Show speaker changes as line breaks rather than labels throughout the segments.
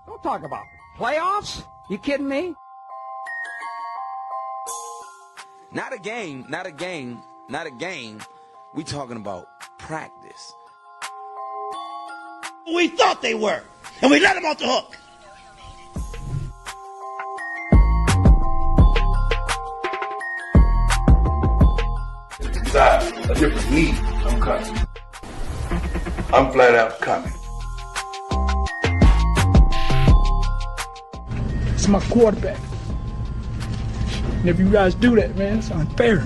Don't talk about playoffs. You kidding me?
Not a game, not a game, not a game. We talking about practice.
We thought they were, and we let them off the hook.
Decide a different league, I'm coming. I'm flat out coming.
It's my quarterback. And if you guys do that, man, it's unfair.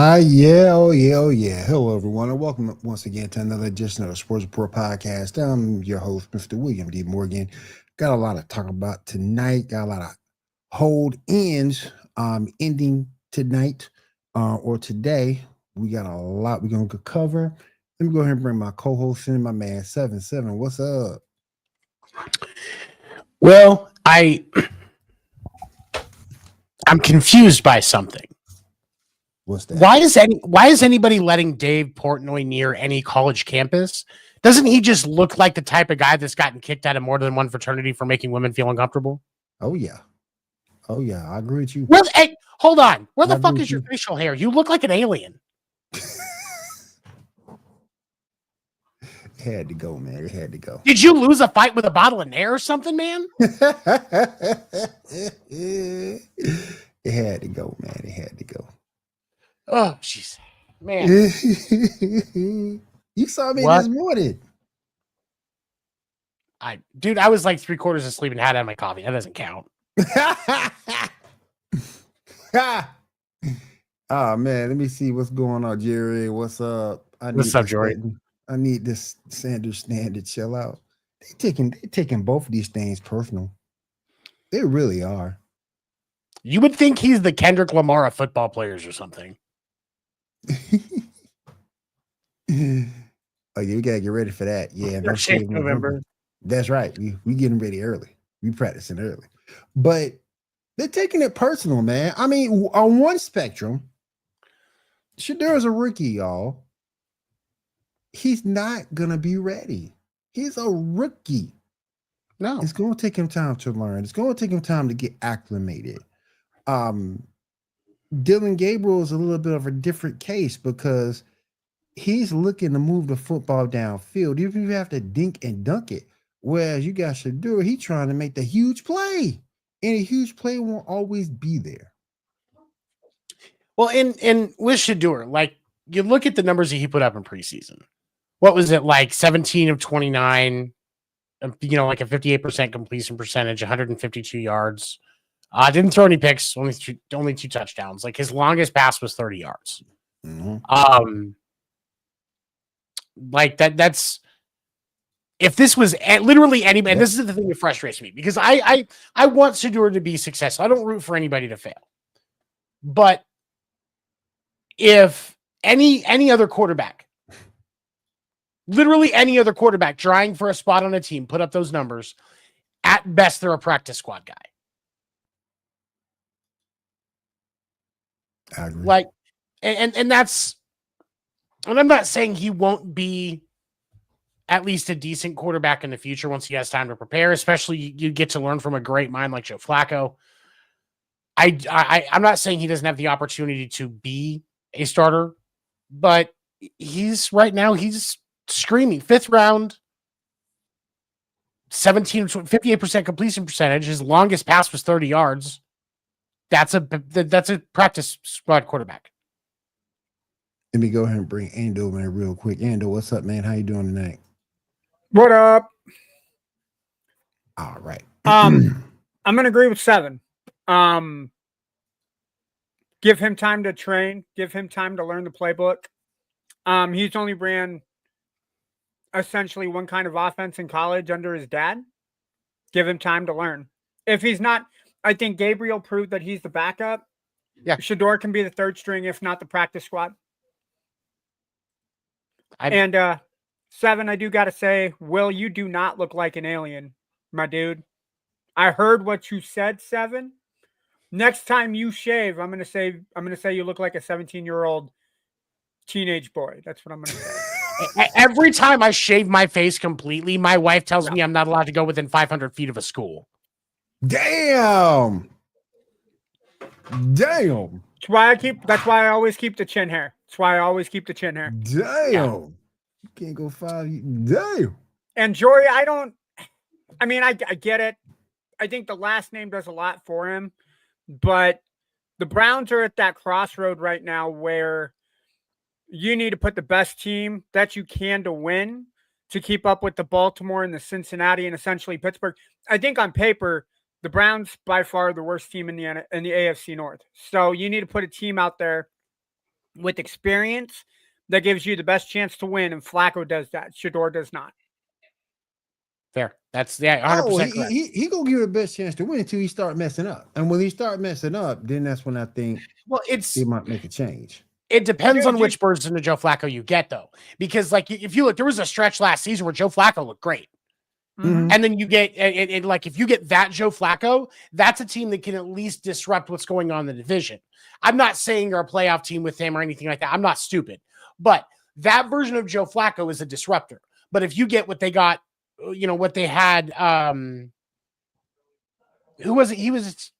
Oh yeah. Hello, everyone, and welcome once again to another edition of the Sports Report Podcast. I'm your host, Mr. William D. Morgan. Got a lot to talk about tonight. Got a lot of hold ends ending tonight or today. We got a lot we're going to cover. Let me go ahead and bring my co-host in, my man 7-7. What's up?
Well, I'm confused by something.
What's that?
Why is anybody letting Dave Portnoy near any college campus? Doesn't he just look like the type of guy that's gotten kicked out of more than one fraternity for making women feel uncomfortable?
Oh yeah, I agree with you.
Well, hey, hold on. Where the
I
fuck
agree
is
with
your
you.
facial hair? You look like an alien.
It had to go, man. It had to go.
Did you lose a fight with a bottle of Nair or something, man?
It had to go, man. It had to go.
Oh, jeez, man.
You saw me
What?
this morning.
I was like 3/4 asleep and had it on my coffee. That doesn't count.
Oh man, let me see what's going on, Jerry. What's up?
What's up, Jory?
I need this Sanders stand to chill out. They taking both of these things personal. They really are.
You would think he's the Kendrick Lamar of football players or something.
Oh, you gotta get ready for that. Yeah,
First day of November.
That's right. We getting ready early. We practicing early, but they're taking it personal, man. I mean, on one spectrum, Shedeur is a rookie, y'all. He's not gonna be ready. He's a rookie.
No,
It's going to take him time to learn. It's going to take him time to get acclimated. Dylan Gabriel is a little bit of a different case because he's looking to move the football downfield, even if you have to dink and dunk it. Whereas you got Shedeur, he's trying to make the huge play, and a huge play won't always be there.
well, in with Shedeur, like you look at the numbers that he put up in preseason. What was it like? 17 of 29, like a 58% completion percentage, 152 yards. Didn't throw any picks, only two touchdowns. Like his longest pass was 30 yards.
Mm-hmm.
Like that's if this was literally anybody, and this is the thing that frustrates me because I want Shedeur to be successful. I don't root for anybody to fail. But if any other quarterback, literally any other quarterback trying for a spot on a team, put up those numbers, at best they're a practice squad guy.
I agree.
Like, and that's, and I'm not saying he won't be at least a decent quarterback in the future once he has time to prepare, especially you get to learn from a great mind like Joe Flacco. I'm not saying he doesn't have the opportunity to be a starter, but he's right now, he's screaming 5th round. 58% completion percentage. His longest pass was 30 yards. That's a practice squad quarterback.
Let me go ahead and bring Ando in real quick. Ando, what's up, man? How you doing tonight?
What up?
All right.
I'm gonna agree with 7. Give him time to train. Give him time to learn the playbook. He's only ran essentially one kind of offense in college under his dad. Give him time to learn. If he's not, I think Gabriel proved that he's the backup.
Yeah.
Shedeur can be the third string, if not the practice squad. And 7, I do got to say, Will, you do not look like an alien, my dude. I heard what you said, 7. Next time you shave, I'm gonna say you look like a 17-year-old teenage boy. That's what I'm gonna say.
Every time I shave my face completely, my wife tells me I'm not allowed to go within 500 feet of a school.
Damn.
That's why I always keep the chin hair.
Damn. You can't go 5. Damn.
And Jory, I get it. I think the last name does a lot for him, but the Browns are at that crossroad right now where you need to put the best team that you can to win to keep up with the Baltimore and the Cincinnati and essentially Pittsburgh. I think on paper, the Browns by far the worst team in the AFC North. So you need to put a team out there with experience that gives you the best chance to win, and Flacco does that. Shedeur does not.
Fair. That's 100%.
Oh, he gonna give you the best chance to win until he start messing up. And when he start messing up, then that's when I think he might make a change.
It depends on which version of Joe Flacco you get, though, because like if you look, there was a stretch last season where Joe Flacco looked great.
Mm-hmm.
And then you get like if you get that Joe Flacco, that's a team that can at least disrupt what's going on in the division. I'm not saying you're a playoff team with him or anything like that. I'm not stupid, but that version of Joe Flacco is a disruptor. But if you get what they got, what they had, who was it?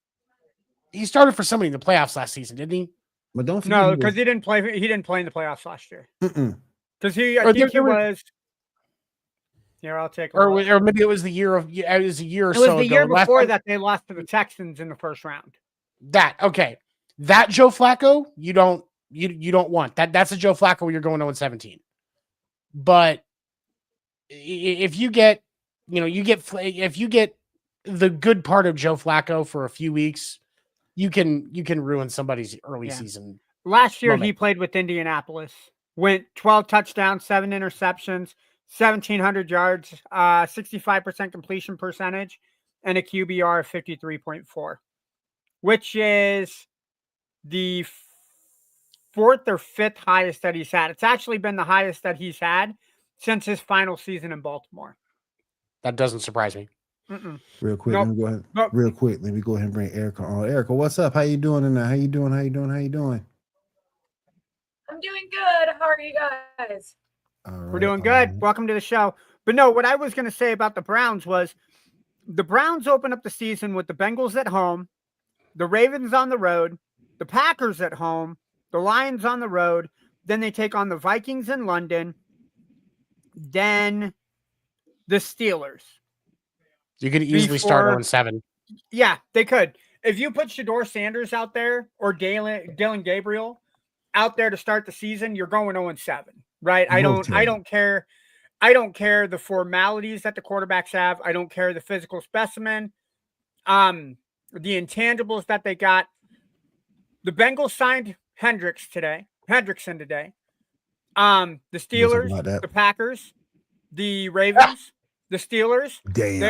He started for somebody in the playoffs last season, didn't he?
But don't forget,
no, because he didn't play. He didn't play in the playoffs last year. Because he was. Here, I'll take.
Or maybe it was the year of. It was a year or so.
It was the year
ago.
before that they lost to the Texans in the first round.
That Joe Flacco, you don't want that. That's a Joe Flacco where you're going 0-17. But if you get, if you get the good part of Joe Flacco for a few weeks, you can ruin somebody's early season.
Last year he played with Indianapolis, went 12 touchdowns, 7 interceptions, 1,700 yards, 65% completion percentage, and a QBR of 53.4, which is the 4th or 5th highest that he's had. It's actually been the highest that he's had since his final season in Baltimore.
That doesn't surprise me.
Real quick, let me go ahead. Real quick, let me go ahead and bring Erica on. Erica, what's up? How you doing tonight? How you doing?
I'm doing good. How are you guys?
We're doing good. Welcome to the show. But no, what I was going to say about the Browns was the Browns open up the season with the Bengals at home, the Ravens on the road, the Packers at home, the Lions on the road. Then they take on the Vikings in London. Then the Steelers.
You could easily start 0-7.
Yeah, they could. If you put Shedeur Sanders out there or Dylan Gabriel out there to start the season, you're going 0-7, right? I don't care. I don't care the formalities that the quarterbacks have. I don't care the physical specimen, the intangibles that they got. The Bengals signed Hendrickson today. The Steelers, the Packers, the Ravens, the Steelers.
Damn.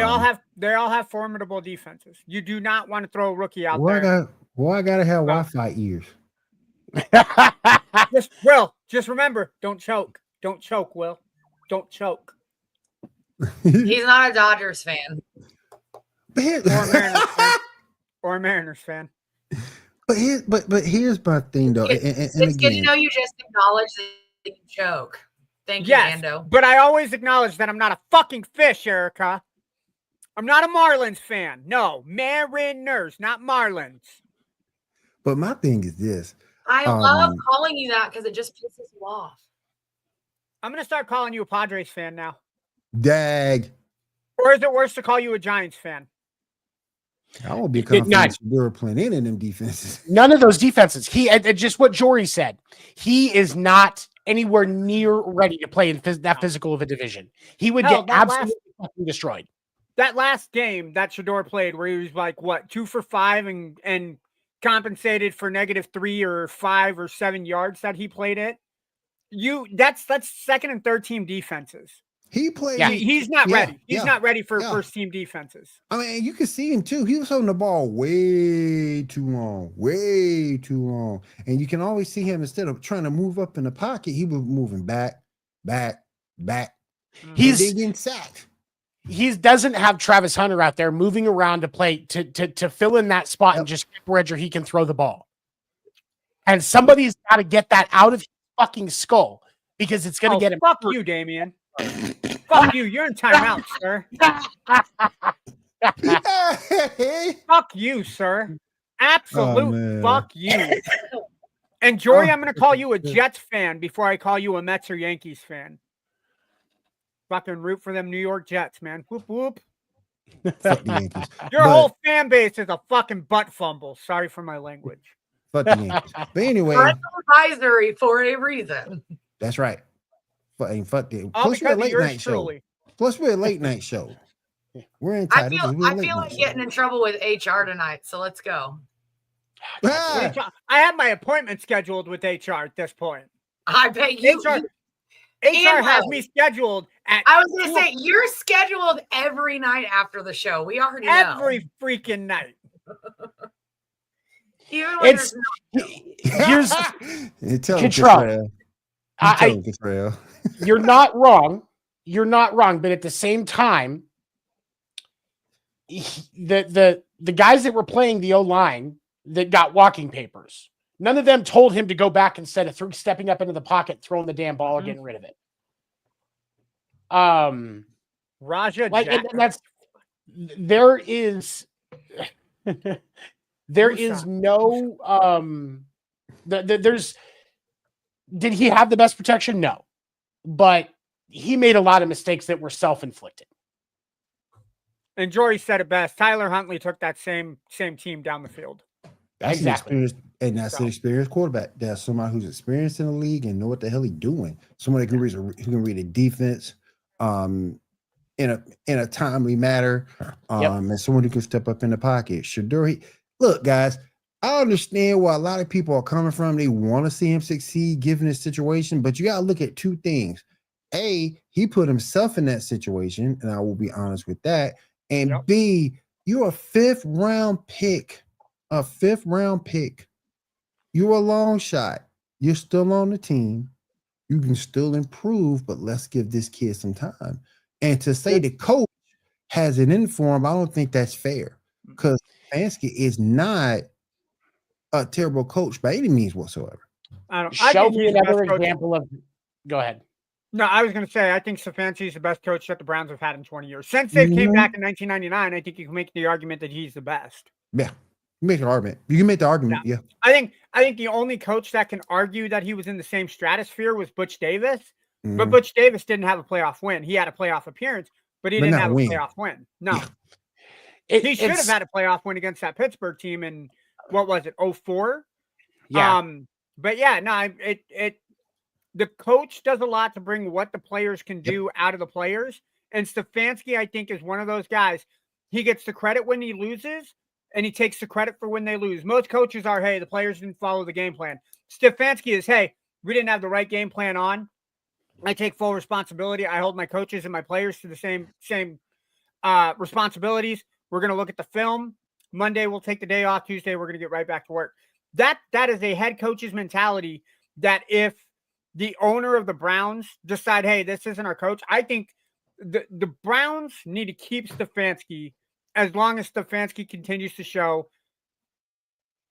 They all have formidable defenses. You do not want to throw a rookie out there.
I gotta have Wi-Fi ears.
Just remember, don't choke. Don't choke, Will. Don't choke.
He's not a Dodgers fan.
Or a Mariners fan.
But here's my thing though.
It's good to know you just acknowledge that you choke. Thank you, Ando.
But I always acknowledge that I'm not a fucking fish, Erica. I'm not a Marlins fan. No, Mariners, not Marlins.
But my thing is this.
I love calling you that because it just pisses you off.
I'm going to start calling you a Padres fan now.
Dag.
Or is it worse to call you a Giants fan?
I won't be confident they were playing any of them defenses.
None of those defenses. Just what Jory said. He is not anywhere near ready to play in that physical of a division. He would get absolutely fucking destroyed.
That last game that Shedeur played, where he was like, what, 2 for 5 and compensated for -3 or 5 or 7 yards that he played it. That's second and third team defenses.
He played.
Yeah, he's not ready. He's not ready for first team defenses.
I mean, you can see him too. He was holding the ball way too long. And you can always see him, instead of trying to move up in the pocket, he was moving back.
He's
getting sacked.
He doesn't have Travis Hunter out there moving around to play to fill in that spot and just wherever he can throw the ball. And somebody's got to get that out of his fucking skull, because it's going to get him.
Fuck you, Damian. Fuck you. You're in timeout, sir. Fuck you, sir. Absolute fuck you. And Jory, I'm going to call you a Jets fan before I call you a Mets or Yankees fan. Fucking root for them New York Jets, man. Whoop, whoop.
Fuck the Yankees.
Your whole fan base is a fucking butt fumble. Sorry for my language.
Fuck the Yankees. But anyway.
Advisory for a reason.
That's right. Fuck the.
All
Plus, we're a
because of
late
yours
night show.
truly.
Plus, we're a late night show. We're
I
entitled.
feel like getting in trouble with HR tonight, so let's go.
I have my appointment scheduled with HR at this point.
I bet you.
HR has me scheduled at.
I was going to say, you're scheduled every night after the show. We already know.
Every freaking night.
Even when
here's
Control.
You're not wrong. You're not wrong. But at the same time, the guys that were playing the O-line that got walking papers, none of them told him to go back instead of stepping up into the pocket, throwing the damn ball, or getting rid of it.
Raja,
and that's there is no there's. Did he have the best protection? No, but he made a lot of mistakes that were self-inflicted.
And Jory said it best. Tyler Huntley took that same team down the field.
That's exactly. An experienced quarterback. That's somebody who's experienced in the league and know what the hell he's doing. Somebody who can read a defense in a timely manner, and someone who can step up in the pocket. Shedeur, look, guys, I understand where a lot of people are coming from. They want to see him succeed given his situation, but you got to look at two things. A, he put himself in that situation, and I will be honest with that. And B, you're a fifth round pick. You're a long shot. You're still on the team. You can still improve, but let's give this kid some time. And to say the coach has it in for him, I don't think that's fair, because Stefanski is not a terrible coach by any means whatsoever.
Show me another example of. Go ahead.
No, I was going to say, I think Stefanski is the best coach that the Browns have had in 20 years. Since they came back in 1999, I think you can make the argument that he's the best.
Yeah, you make an argument. You can make the argument. Yeah.
I think the only coach that can argue that he was in the same stratosphere was Butch Davis. But Butch Davis didn't have a playoff win. He had a playoff appearance, but he didn't have a playoff win. No. He should have had a playoff win against that Pittsburgh team in, what was it, 2004?
Yeah.
But yeah, no, the coach does a lot to bring what the players can do out of the players. And Stefanski, I think, is one of those guys. He gets the credit when he loses, and he takes the credit for when they lose. Most coaches are, hey, the players didn't follow the game plan. Stefanski is, hey, we didn't have the right game plan on. I take full responsibility. I hold my coaches and my players to the same responsibilities. We're going to look at the film. Monday, we'll take the day off. Tuesday, we're going to get right back to work. That is a head coach's mentality that if the owner of the Browns decide, hey, this isn't our coach, I think the Browns need to keep Stefanski as long as Stefanski continues to show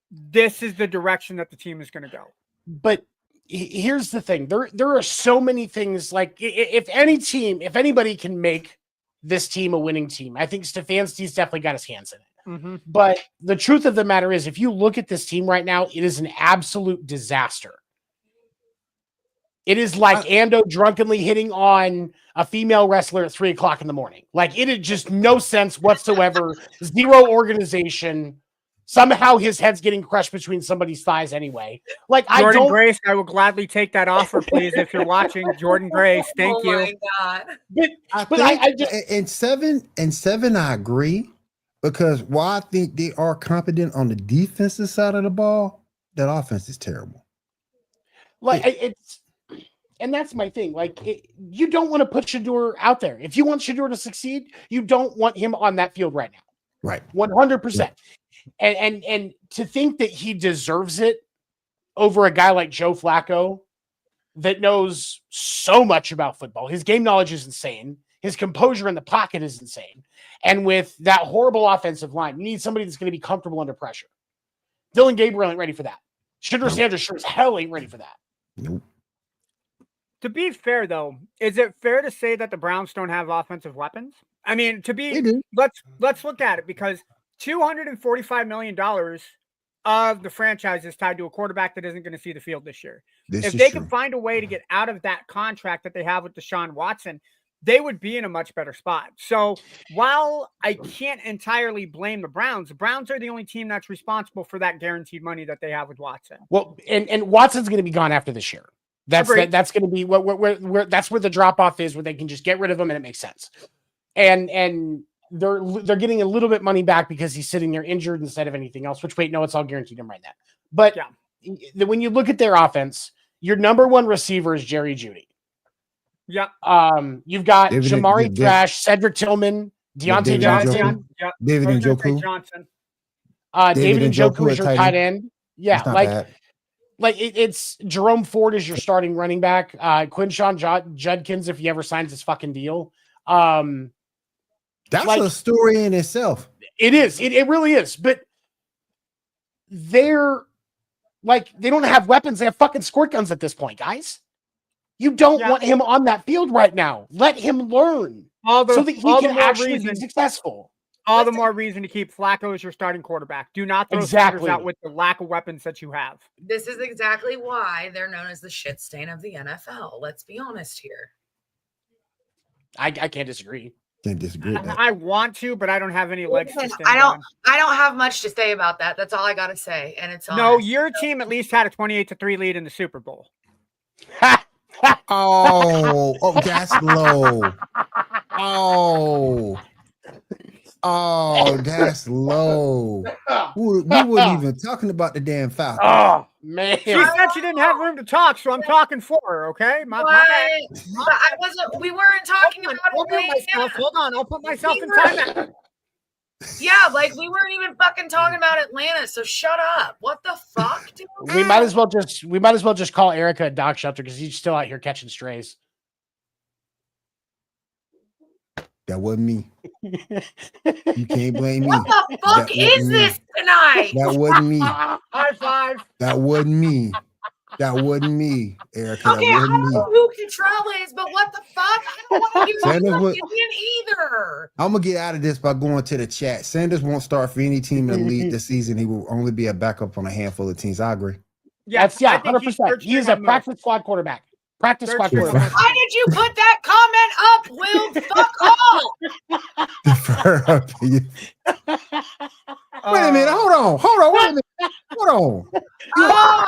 this is the direction that the team is going to go.
But here's the thing. There are so many things, like if anybody can make this team a winning team, I think Stefanski's definitely got his hands in it.
Mm-hmm.
But the truth of the matter is, if you look at this team right now, it is an absolute disaster. It is like Ando drunkenly hitting on a female wrestler at 3:00 in the morning. Like, it is just no sense whatsoever. Zero organization. Somehow his head's getting crushed between somebody's thighs anyway. Like,
Jordan Grace, I will gladly take that offer, please. If you're watching, Jordan Grace, thank you.
Oh my God.
But I just
in seven, I agree, because while I think they are competent on the defensive side of the ball, that offense is terrible.
And that's my thing. Like, you don't want to put Shedeur out there. If you want Shedeur to succeed, you don't want him on that field right now.
Right.
100%.
Right.
And to think that he deserves it over a guy like Joe Flacco that knows so much about football. His game knowledge is insane. His composure in the pocket is insane. And with that horrible offensive line, you need somebody that's going to be comfortable under pressure. Dylan Gabriel ain't ready for that. Shedeur Sanders sure as hell ain't ready for that.
Nope.
To be fair, though, is it fair to say that the Browns don't have offensive weapons? I mean, let's look at it, because $245 million of the franchise is tied to a quarterback that isn't going to see the field this year. If they can find a way to get out of that contract that they have with Deshaun Watson, they would be in a much better spot. So while I can't entirely blame the Browns are the only team that's responsible for that guaranteed money that they have with Watson.
Well, and Watson's going to be gone after this year. That's going to be where that's where the drop off is, where they can just get rid of him and it makes sense. And they're getting a little bit money back because he's sitting there injured instead of anything else, which it's all guaranteed him right now. But when you look at their offense, your number one receiver is Jerry Jeudy.
Yeah.
You've got Jamari Thrash, Cedric Tillman, Deontay Johnson,
David Njoku.
David Njoku is your tight end. Yeah, it's Jerome Ford is your starting running back. Quinshawn Judkins, if he ever signs his fucking deal.
That's a story in itself.
It is. It really is. But they don't have weapons. They have fucking squirt guns at this point, guys. You don't want him on that field right now. Let him learn so that he can actually be successful.
All the more reason to keep Flacco as your starting quarterback. Do not throw Sanders out with the lack of weapons that you have.
This is exactly why they're known as the shit stain of the NFL. Let's be honest here.
I can't disagree.
Can't disagree with that.
I want to, but I don't have any legs to stand
I don't
on.
have much to say about that. That's all I got to say. And it's
no, your team at least had a 28-3 lead in the Super Bowl.
Oh, that's low. Oh, that's low. We weren't even talking about the damn Falcons.
Oh, man.
She said she didn't have room to talk, so I'm talking for her, okay?
My bad. We weren't talking about it.
Hold on. I'll put myself in timeout.
Yeah, we weren't even fucking talking about Atlanta, so shut up. What the fuck, dude?
We might as well just call Erica a dog shelter because he's still out here catching strays.
That wasn't me. You can't blame me.
What the fuck is this tonight?
That wasn't me.
High five.
That wasn't me. That wasn't me, Erica.
Okay, I don't know who Control is, but what the fuck? I don't want to hear either.
I'm going to get out of this by going to the chat. Sanders won't start for any team in the league this season. He will only be a backup on a handful of teams. I agree.
Yeah,
100%. He is a practice squad quarterback. Practice squad quarterback.
Why did you put that comment up, Will? Fuck off.
Wait a minute. Hold on. Wait a minute. Hold on.
Now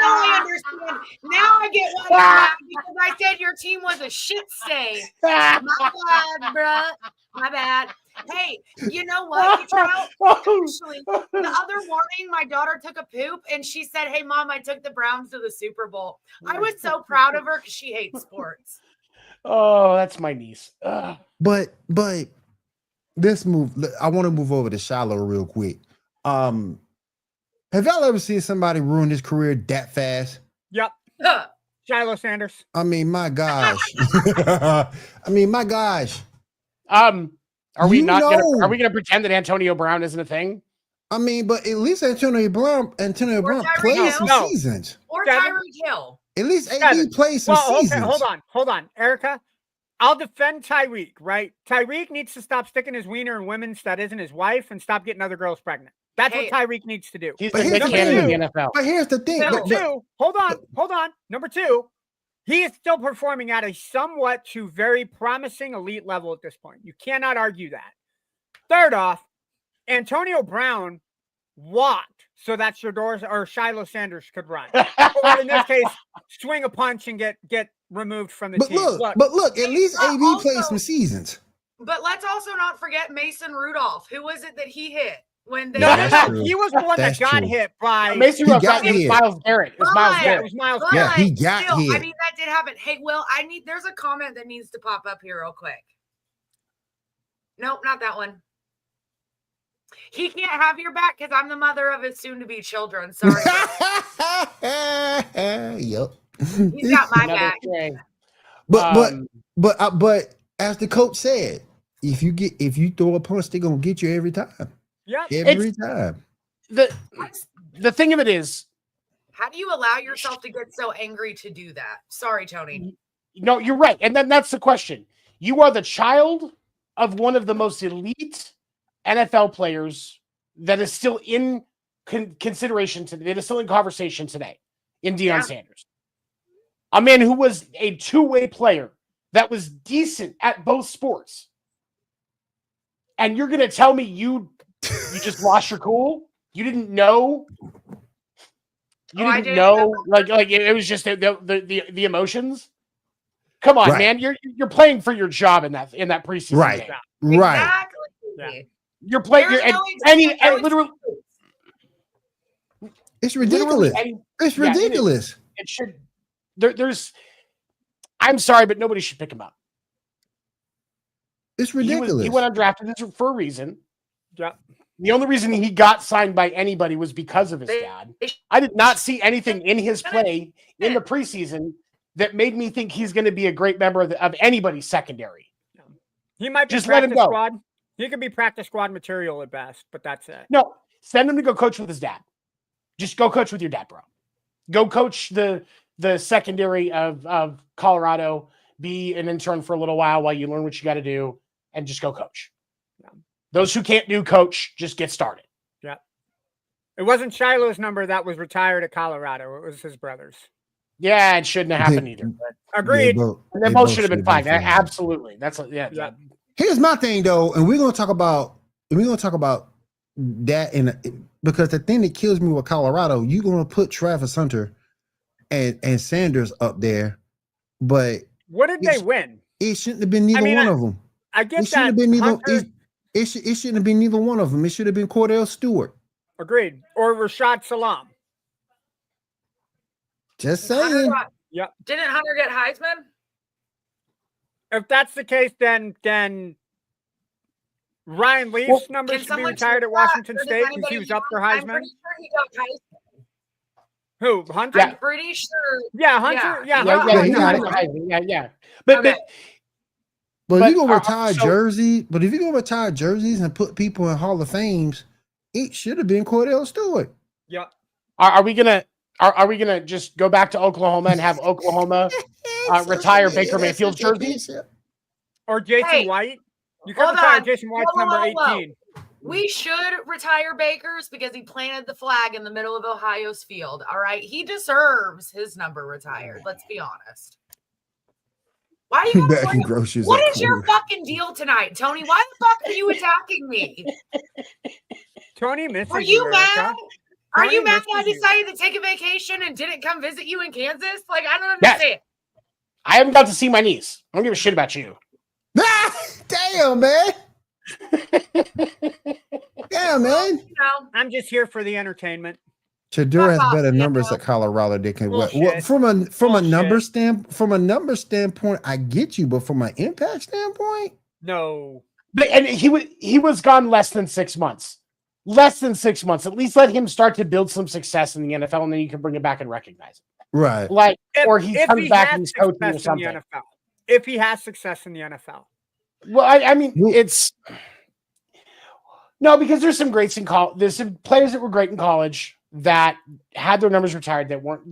I understand. Now I get why you're mad, because I said your team was a shit stain. My bad, bruh. My bad. Hey, you know what? Actually, the other morning, my daughter took a poop, and she said, "Hey, Mom, I took the Browns to the Super Bowl." I was so proud of her because she hates sports.
Oh, that's my niece.
But let's move. I want to move over to Shiloh real quick. Have y'all ever seen somebody ruin his career that fast?
Yep. Shedeur Sanders.
I mean, my gosh.
Are we gonna pretend that Antonio Brown isn't a thing?
I mean, but at least Antonio Brown plays some seasons.
Or Tyreek Hill.
At least AD plays some seasons.
Okay, hold on, Erica. I'll defend Tyreek, right? Tyreek needs to stop sticking his wiener in women's that isn't his wife and stop getting other girls pregnant. That's what Tyreek needs to do.
He's the Nick Cannon of the NFL.
But here's the thing.
Number two, hold on. Number two, he is still performing at a somewhat to very promising elite level at this point. You cannot argue that. Third off, Antonio Brown walked so that Shedeur Sanders could run. Or in this case, swing a punch and get removed from the team.
But look, at least AB
also,
played some seasons.
But let's also not forget Mason Rudolph. Who was it that he hit when they?
No,
true.
he was the one
That's
that got
true.
hit by
Mason Rudolph got
hit.
Miles Garrett. It was Miles
Yeah,
Garrett.
it was Miles.
But
Yeah, he got
still,
hit.
I mean, that did happen. Hey, Will, there's a comment that needs to pop up here real quick. Nope, not that one. He can't have your back because I'm the mother of his soon-to-be children. Sorry.
Yep.
He's got my
Another
back.
thing.
But as the coach said, if you throw a punch, they're gonna get you every time.
Yeah.
Every time.
The thing of it is,
How do you allow yourself to get so angry to do that? Sorry, Tony.
no, you're right. And then that's the question. You are the child of one of the most elite NFL players that is still in consideration today. That is still in conversation today in Deion Sanders. A man who was a two-way player that was decent at both sports. And you're going to tell me you just lost your cool? You didn't know? You didn't know? Like it was just the emotions? Come on, man. You're playing for your job in that preseason
Right.
game.
Right.
Exactly.
Yeah.
You're playing literally
It's ridiculous. It's ridiculous.
It should there's I'm sorry, but nobody should pick him up.
It's ridiculous.
He went undrafted for a reason.
Yeah.
The only reason he got signed by anybody was because of his dad. I did not see anything in his play in the preseason that made me think he's going to be a great member of anybody's secondary.
He might be
Just let him
practice
go.
squad. He could be practice squad material at best, but that's it.
No, send him to go coach with his dad. Just go coach with your dad, bro. Go coach the secondary of Colorado. Be an intern for a little while you learn what you got to do, and just go coach. Yeah. Those who can't do coach, just get started.
Yeah. It wasn't Shiloh's number that was retired at Colorado. It was his brother's.
Yeah, it shouldn't have happened either. But
agreed.
They both should have been fine. Absolutely. That's yeah.
Here's my thing though, and we're gonna talk about that because the thing that kills me with Colorado, you're gonna put Travis Hunter and Sanders up there, but
what did they win?
It shouldn't have been neither one of them.
I get
it that. Have been neither, it shouldn't have been neither one of them. It should have been Cordell Stewart.
Agreed. Or Rashad Salam.
Just saying.
Yep.
Didn't Hunter get Heisman?
If that's the case, then Ryan Leaf's number should be retired at Washington State because he was up for Heisman.
I'm pretty sure he got Heisman.
Who? Hunter?
I'm pretty sure.
Yeah, Hunter.
Yeah. But
you gonna retire jerseys? But if you gonna retire jerseys and put people in Hall of Fames, it should have been Cordell Stewart.
Yep.
Are we gonna just go back to Oklahoma and have Oklahoma retire Baker Mayfield's jersey?
Or Jason White? You can retire Jason White's number 18.
We should retire Baker's because he planted the flag in the middle of Ohio's field. All right. He deserves his number retired. Let's be honest. Why are you what is your fucking deal tonight, Tony? Why the fuck are you attacking me?
Tony misses
Are you mad? Are you mad that I
you.
decided to take a vacation and didn't come visit you in Kansas? Like, I don't understand.
I haven't got to see my niece. I don't give a shit about you.
Damn, man. Damn, man.
You know,
I'm just here for the entertainment.
Shedeur has better numbers at Colorado. They can from a number standpoint, I get you, but from an impact standpoint,
no.
But and he was gone less than 6 months. Less than 6 months. At least let him start to build some success in the NFL, and then you can bring it back and recognize it.
Right.
Like, or he comes back and he's coaching or something.
If he has success in the NFL.
Well, I mean, it's no, because there's some greats in college. There's some players that were great in college that had their numbers retired that weren't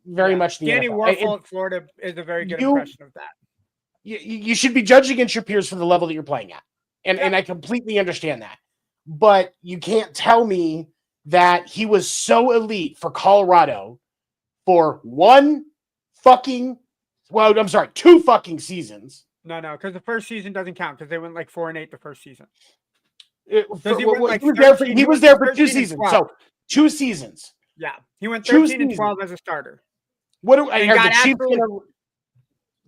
very much in the
Danny
NFL.
Warfel at Florida is a very good impression of that.
You should be judging against your peers for the level that you're playing at. And I completely understand that. But you can't tell me that he was so elite for Colorado for 1, fucking, well, I'm sorry, 2 fucking seasons.
No, because the first season doesn't count because they went like 4-8 the first season.
He was there for 2 seasons.
12.
So 2 seasons.
Yeah, he went
2
13 and
seasons.
12 as a starter.
What do I
got
the Chiefs gonna,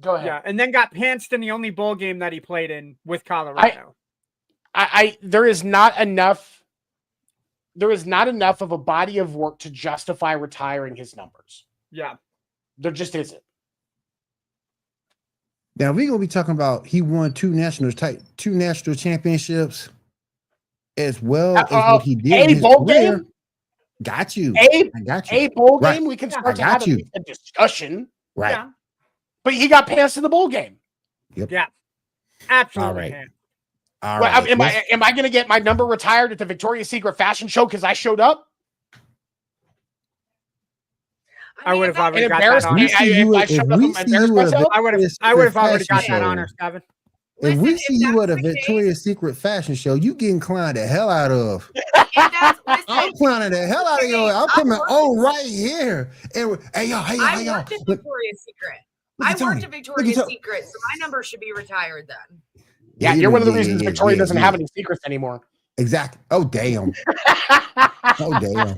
go ahead.
Yeah, and then got pantsed in the only bowl game that he played in with Colorado.
There is not enough of a body of work to justify retiring his numbers.
Yeah.
There just isn't.
Now we're gonna be talking about he won 2 national championships as well as what he did in his
bowl
career.
game.
Got you.
A bowl
Right.
game. We can
I
start to
got
have
you.
a discussion.
Right.
Yeah.
But he got passed in the bowl game.
Yep.
Yeah. Absolutely.
All right.
Man.
All
Well,
right.
am I going to get my number retired at the Victoria's Secret fashion show because I showed up?
I would have already got that
embarrassed
honor.
me. I would have
already got that honor, Kevin.
If we
Listen,
see you at a
that's the
Victoria's Secret fashion show, you getting clowned the hell out of.
Listen,
I'm clowning the hell out of you. I'm coming right here. And hey y'all.
I worked at Victoria's Secret.
Look
I
at Tony.
worked at Victoria's
Tony.
Secret, so my number should be retired then.
Yeah, you're one of the reasons Victoria doesn't have any secrets anymore.
Exactly. Oh damn. Oh damn.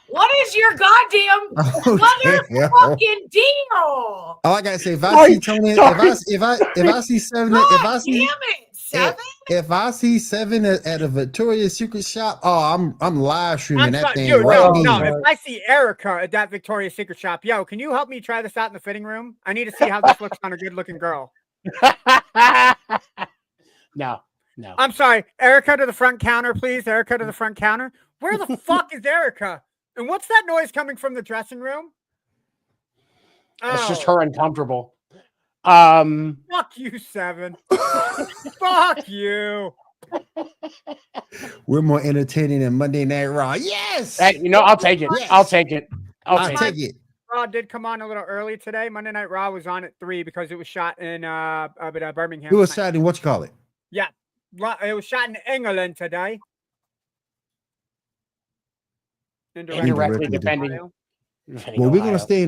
What is your goddamn motherfucking deal?
All I gotta say, if I see Tony, if I see 7,
God damn it, 7?
if I see 7 at a Victoria's Secret shop, I'm live streaming that thing.
Dude,
right
no.
now.
If I see Erica at that Victoria's Secret shop, yo, can you help me try this out in the fitting room? I need to see how this looks on a good-looking girl.
No.
I'm sorry, Erica to the front counter, please. Erica to the front counter. Where the fuck is Erica? And what's that noise coming from the dressing room?
It's just her uncomfortable.
Fuck you, 7. Fuck you.
We're more entertaining than Monday Night Raw. Yes.
Hey, I'll take it.
Yes.
I'll take it.
I'll take it.
Raw did come on a little early today. Monday Night Raw was on at 3 because it was shot in Birmingham.
It was shot in what you call it?
Yeah. It was shot in England today.
Indirectly defending.
Well, we're gonna stay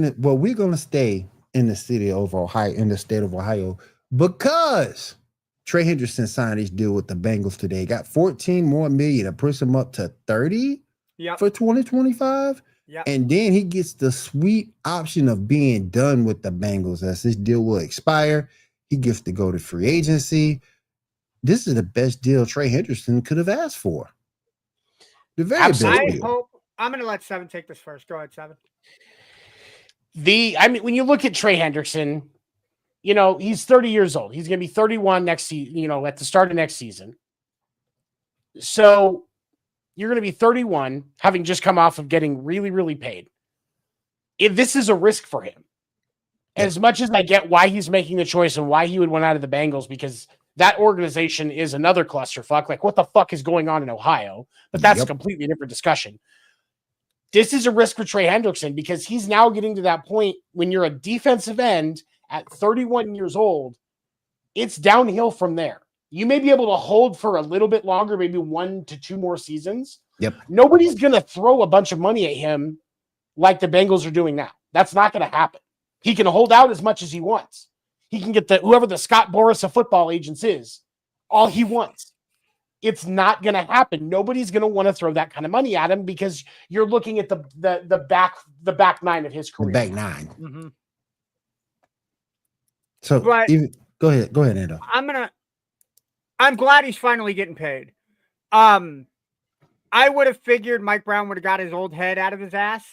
in the city of Ohio, in the state of Ohio, because Trey Hendrickson signed his deal with the Bengals today. Got 14 more million to push him up to 30 for 2025.
Yep.
And then he gets the sweet option of being done with the Bengals as his deal will expire. He gets to go to free agency. This is the best deal Trey Hendrickson could have asked for. The very best deal.
I'm going to let 7 take this first. Go ahead, 7.
When you look at Trey Hendrickson, he's 30 years old. He's going to be 31 next season, at the start of next season. So you're going to be 31, having just come off of getting really, really paid. This is a risk for him. As much as I get why he's making the choice and why he would want out of the Bengals, because that organization is another clusterfuck. Like, what the fuck is going on in Ohio? But that's a completely different discussion. This is a risk for Trey Hendrickson because he's now getting to that point when you're a defensive end at 31 years old. It's downhill from there. You may be able to hold for a little bit longer, maybe 1 to 2 more seasons.
Yep.
Nobody's going to throw a bunch of money at him like the Bengals are doing now. That's not going to happen. He can hold out as much as he wants. He can get whoever the Scott Boras of football agents is, all he wants. It's not going to happen. Nobody's going to want to throw that kind of money at him because you're looking at the back 9 of his career.
The back 9.
Mm-hmm.
So go ahead, Ando.
I'm glad he's finally getting paid. I would have figured Mike Brown would have got his old head out of his ass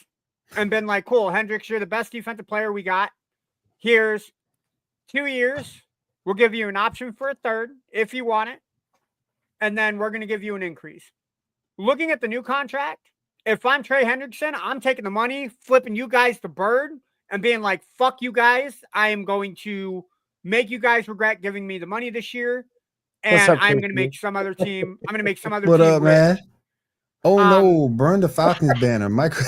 and been like, cool, Hendricks, you're the best defensive player we got. Here's 2 years. We'll give you an option for a third if you want it. And then we're going to give you an increase. Looking at the new contract, if I'm Trey Hendrickson, I'm taking the money, flipping you guys the bird, and being like, fuck you guys. I am going to make you guys regret giving me the money this year. And I'm going to make some other team. I'm going to make some other
what
team.
What up, man? Oh, no. Burn the Falcons banner. Michael.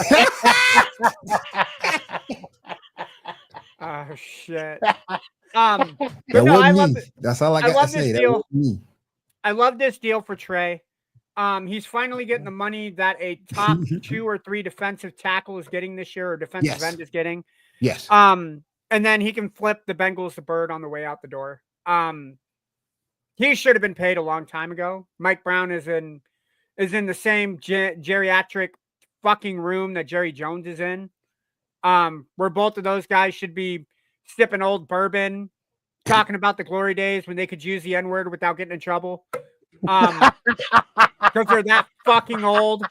Oh, shit.
That's all I got to say. That was me.
I love this deal for Trey. He's finally getting the money that a top 2 or 3 defensive tackle is getting this year, or defensive end is getting.
Yes.
and then he can flip the Bengals the bird on the way out the door. He should have been paid a long time ago. Mike Brown is in the same geriatric fucking room that Jerry Jones is in. Where both of those guys should be sipping old bourbon, talking about the glory days when they could use the N-word without getting in trouble. Because they're that fucking old.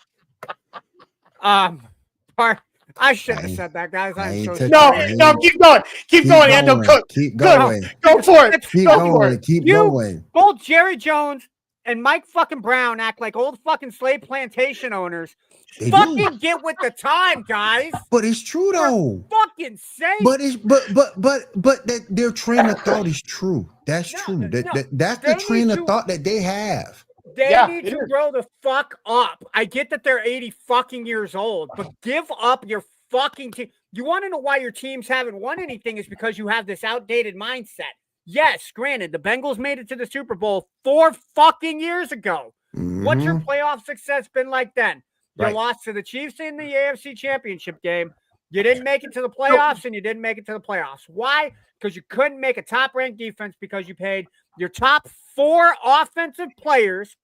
I shouldn't have said that, guys. I'm so sorry.
No, keep going. Keep going, Ando. Cook.
Keep going.
Go for it.
Keep going. Keep going.
Both Jerry Jones and Mike fucking Brown act like old fucking slave plantation owners.
They
fucking
do.
get with the time, guys.
But it's true though.
Fucking sake.
But it's but that their train of thought is true. That's true. That's the train of thought that they have.
They need to grow the fuck up. I get that they're 80 fucking years old, but give up your fucking team. You want to know why your teams haven't won anything is because you have this outdated mindset. Yes, granted, the Bengals made it to the Super Bowl 4 fucking years ago.
Mm-hmm.
What's your playoff success been like then? You
Right.
lost to the Chiefs in the AFC Championship game. You didn't make it to the playoffs, and you didn't make it to the playoffs. Why? Because you couldn't make a top-ranked defense because you paid your top 4 offensive players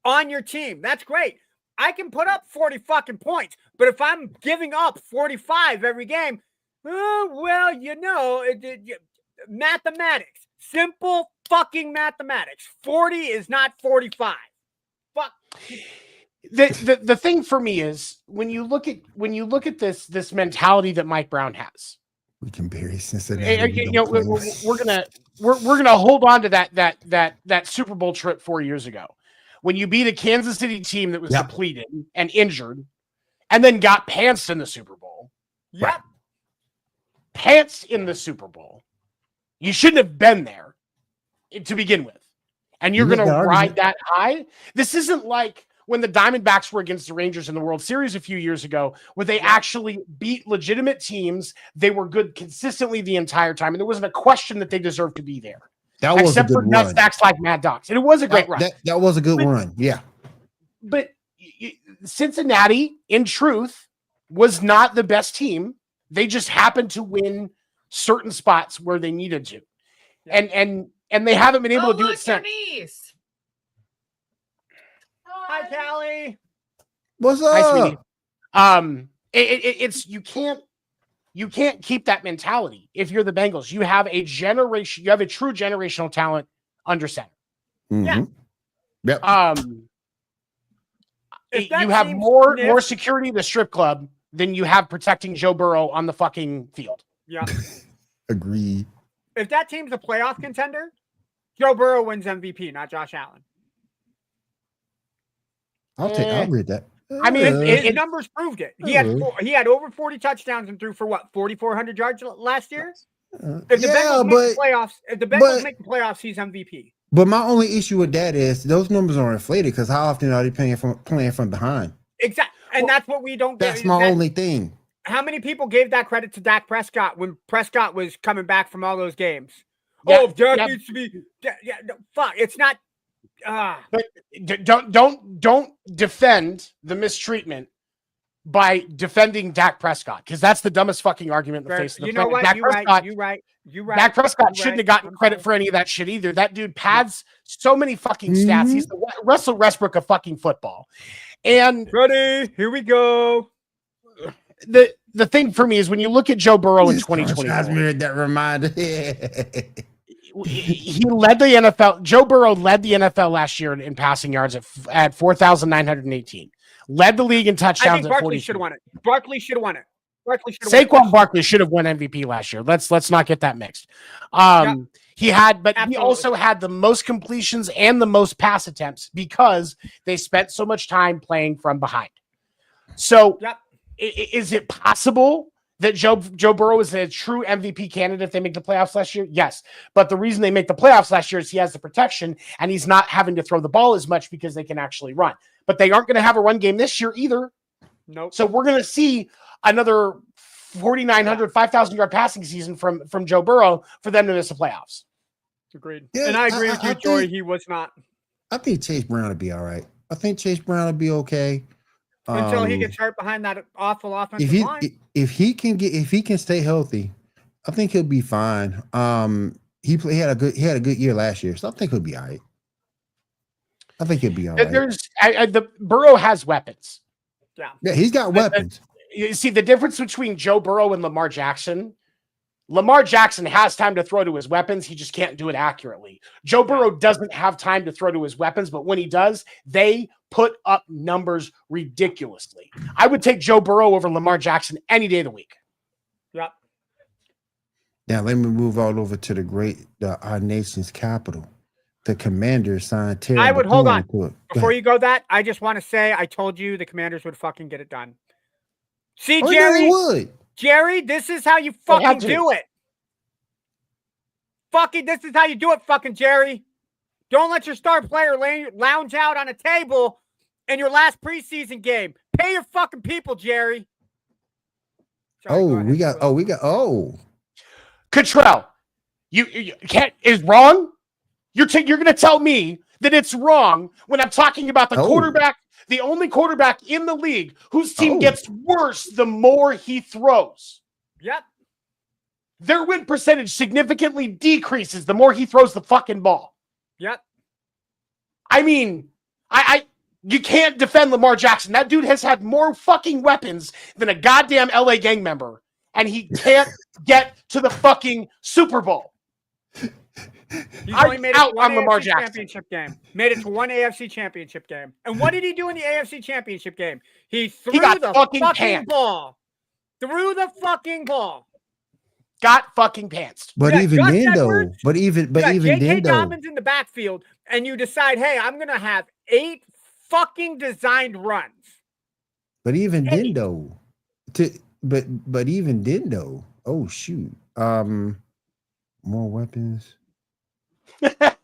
on your team. That's great. I can put up 40 fucking points, but if I'm giving up 45 every game, well, mathematics. Simple fucking mathematics. 40 is not 45. Fuck.
The thing for me is when you look at this mentality that Mike Brown has.
We can bury Cincinnati.
We're gonna hold on to that Super Bowl trip 4 years ago when you beat a Kansas City team that was depleted and injured, and then got pants in the Super Bowl.
Yep. Right.
Pants in the Super Bowl. You shouldn't have been there to begin with, and you're gonna ride that high. This isn't like when the Diamondbacks were against the Rangers in the World Series a few years ago, where they actually beat legitimate teams. They were good consistently the entire time, and there wasn't a question that they deserved to be there.
That was
except
a good
for
run.
nutsacks like Mad Dogs. And it was a great run.
That was a good run, yeah.
But Cincinnati, in truth, was not the best team. They just happened to win certain spots where they needed to. And they haven't been able to do it since.
Hi, Callie.
What's up?
Hi, sweetie. It's you can't keep that mentality if you're the Bengals. You have a true generational talent under center.
Mm-hmm.
Yeah.
Yep.
You have more security in the strip club than you have protecting Joe Burrow on the fucking field.
Yeah.
Agreed.
If that team's a playoff contender, Joe Burrow wins MVP, not Josh Allen.
I'll read that.
I mean, numbers proved it. He had over 40 touchdowns and threw for what, 4,400 yards last year? If the Bengals make the playoffs, he's MVP.
But my only issue with that is those numbers are inflated because how often are they playing from behind?
Exactly, and that's what we don't.
That's my only thing.
How many people gave that credit to Dak Prescott when Prescott was coming back from all those games? Dak needs to be. Fuck, it's not.
But don't defend the mistreatment by defending Dak Prescott, because that's the dumbest fucking argument in the face of the planet.
Dak Prescott, you're right.
Dak Prescott shouldn't have gotten credit for any of that shit either. That dude pads so many fucking stats.
Mm-hmm.
He's the Russell Westbrook of fucking football. And
ready, here we go.
The thing for me is when you look at Joe Burrow in 2020,
that reminder.
He led the NFL. Joe Burrow led the NFL last year in passing yards at 4,918. Led the league in touchdowns.
I think Barkley should have won it. Barkley should have won it.
Saquon Barkley should have won MVP last year. Let's not get that mixed. He also had the most completions and the most pass attempts because they spent so much time playing from behind. So, is it possible that Joe Burrow is a true MVP candidate if they make the playoffs last year? Yes. But the reason they make the playoffs last year is he has the protection and he's not having to throw the ball as much because they can actually run. But they aren't going to have a run game this year either.
Nope.
So we're going to see another 4,900, 5,000 yard passing season from Joe Burrow for them to miss the playoffs.
Agreed. Yeah, and I agree with you, Joey. He was not.
I think Chase Brown will be all right. I think Chase Brown will be okay.
Until he gets hurt behind that awful offensive line.
If he can stay healthy I think he'll be fine. He had a good year last year, so I think he'll be all right. I think he'll be all right.
The Burrow has weapons.
Yeah, he's got weapons.
You see the difference between Joe Burrow and Lamar Jackson. Lamar Jackson has time to throw to his weapons. He just can't do it accurately. Joe Burrow doesn't have time to throw to his weapons, but when he does, they put up numbers ridiculously. I would take Joe Burrow over Lamar Jackson any day of the week.
Yep.
Now let me move all over to our nation's capital. The Commanders signed Terry.
I would hold on before you go. That I just want to say, I told you the Commanders would fucking get it done. See, Jerry,
would.
Jerry, this is how you fucking do it. Fucking, this is how you do it, fucking Jerry. Don't let your star player lounge out on a table in your last preseason game. Pay your fucking people, Jerry.
Sorry, we got.
Cottrell, you can't is wrong. You're going to tell me that it's wrong when I'm talking about the quarterback, the only quarterback in the league whose team gets worse the more he throws.
Yep.
Their win percentage significantly decreases the more he throws the fucking ball.
Yep.
I mean, you can't defend Lamar Jackson. That dude has had more fucking weapons than a goddamn LA gang member, and he can't get to the fucking Super Bowl.
He's only made it to one AFC championship game. Made it to one AFC championship game. And what did he do in the AFC championship game? He threw the fucking ball. Threw the fucking ball.
Got fucking pantsed.
But even then, though. But even then, though.
Dobbins in the backfield, and you decide, hey, I'm going to have 8 fucking designed runs.
But even then, though. But even then, though. Oh, shoot. More weapons. I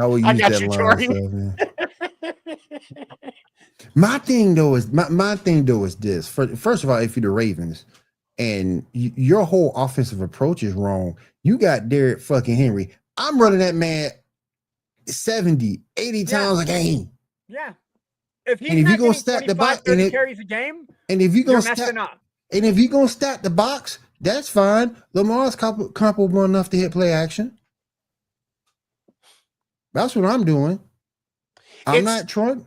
will use that line stuff, man. My thing though is this. First of all, if you're the Ravens and your whole offensive approach is wrong, you got Derrick fucking Henry. I'm running that man 70, 80 times a game.
Yeah. If you gonna stack the box and carries a game,
and if you're gonna stack the box, that's fine. Lamar's comparable enough to hit play action. That's what I'm doing. I'm not trying.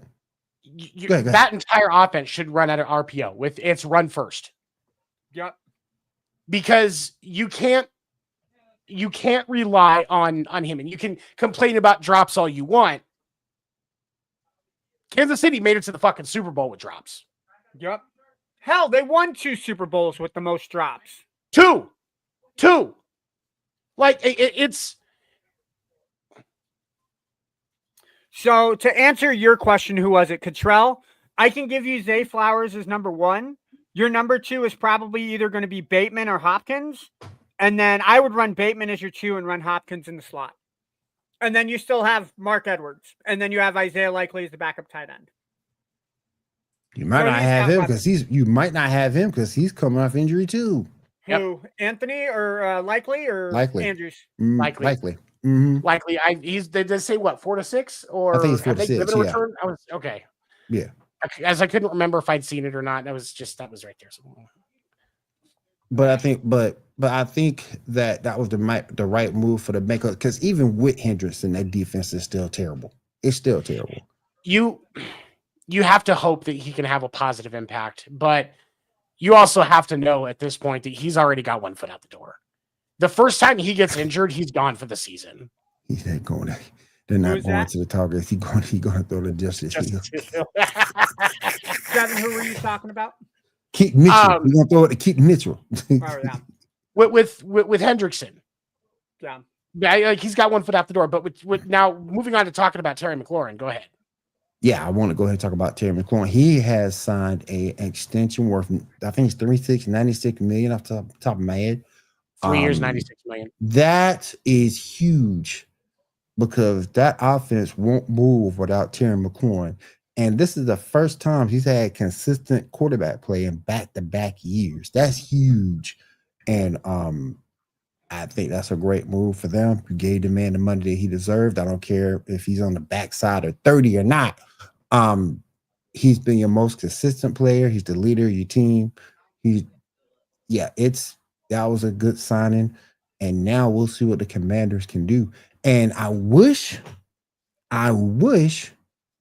Go ahead. That entire offense should run at an RPO with its run first.
Yep.
Because you can't rely on him, and you can complain about drops all you want. Kansas City made it to the fucking Super Bowl with drops.
Yep. Hell, they won 2 Super Bowls with the most drops.
Two. Like it's.
So to answer your question, who was it? Cottrell? I can give you Zay Flowers as number 1. Your number 2 is probably either going to be Bateman or Hopkins. And then I would run Bateman as your 2 and run Hopkins in the slot. And then you still have Mark Edwards. And then you have Isaiah Likely as the backup tight end.
You might not have him because he's coming off injury too.
Who? Anthony or Likely or Andrews?
Likely.
Mm-hmm. Likely, did they say what 4 to 6 or
I think it's 4 to 6. Yeah.
Return? I was okay.
Yeah,
as I couldn't remember if I'd seen it or not. That was right there. So.
But I think that was the right move for the makeup because even with Hendrickson, that defense is still terrible. It's still terrible.
You have to hope that he can have a positive impact, but you also have to know at this point that he's already got one foot out the door. The first time he gets injured, he's gone for the season.
He's not going. They're not going to the target. He's going to throw the Justice Hill.
Kevin, who were you talking about?
Keith Mitchell. We're going to throw it to Keith Mitchell.
Yeah. With Hendrickson.
Yeah.
Like he's got one foot out the door. But with now moving on to talking about Terry McLaurin. Go ahead.
Yeah, I want to go ahead and talk about Terry McLaurin. He has signed an extension worth, I think it's $96 million off the top of my head.
3 years, $96 million.
That is huge because that offense won't move without Terry McLaurin. And this is the first time he's had consistent quarterback play in back-to-back years. That's huge. And I think that's a great move for them. You gave the man the money that he deserved. I don't care if he's on the backside of 30 or not. He's been your most consistent player. He's the leader of your team. That was a good signing. And now we'll see what the Commanders can do. And I wish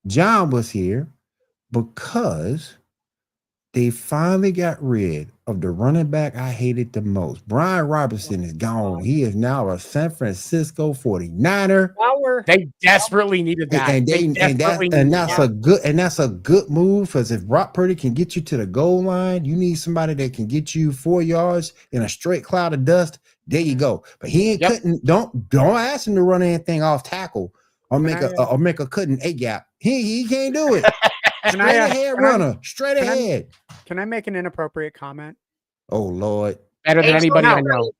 John was here because they finally got rid of the running back I hated the most. Brian Robinson is gone. He is now a San Francisco 49er.
They desperately needed that.
That's a good move, because if Brock Purdy can get you to the goal line, you need somebody that can get you 4 yards in a straight cloud of dust. There you go. But he ain't cutting. Don't ask him to run anything off tackle or make a cutting A gap. He can't do it. Straight ahead.
Can I make an inappropriate comment?
Oh Lord.
Better than anybody I know.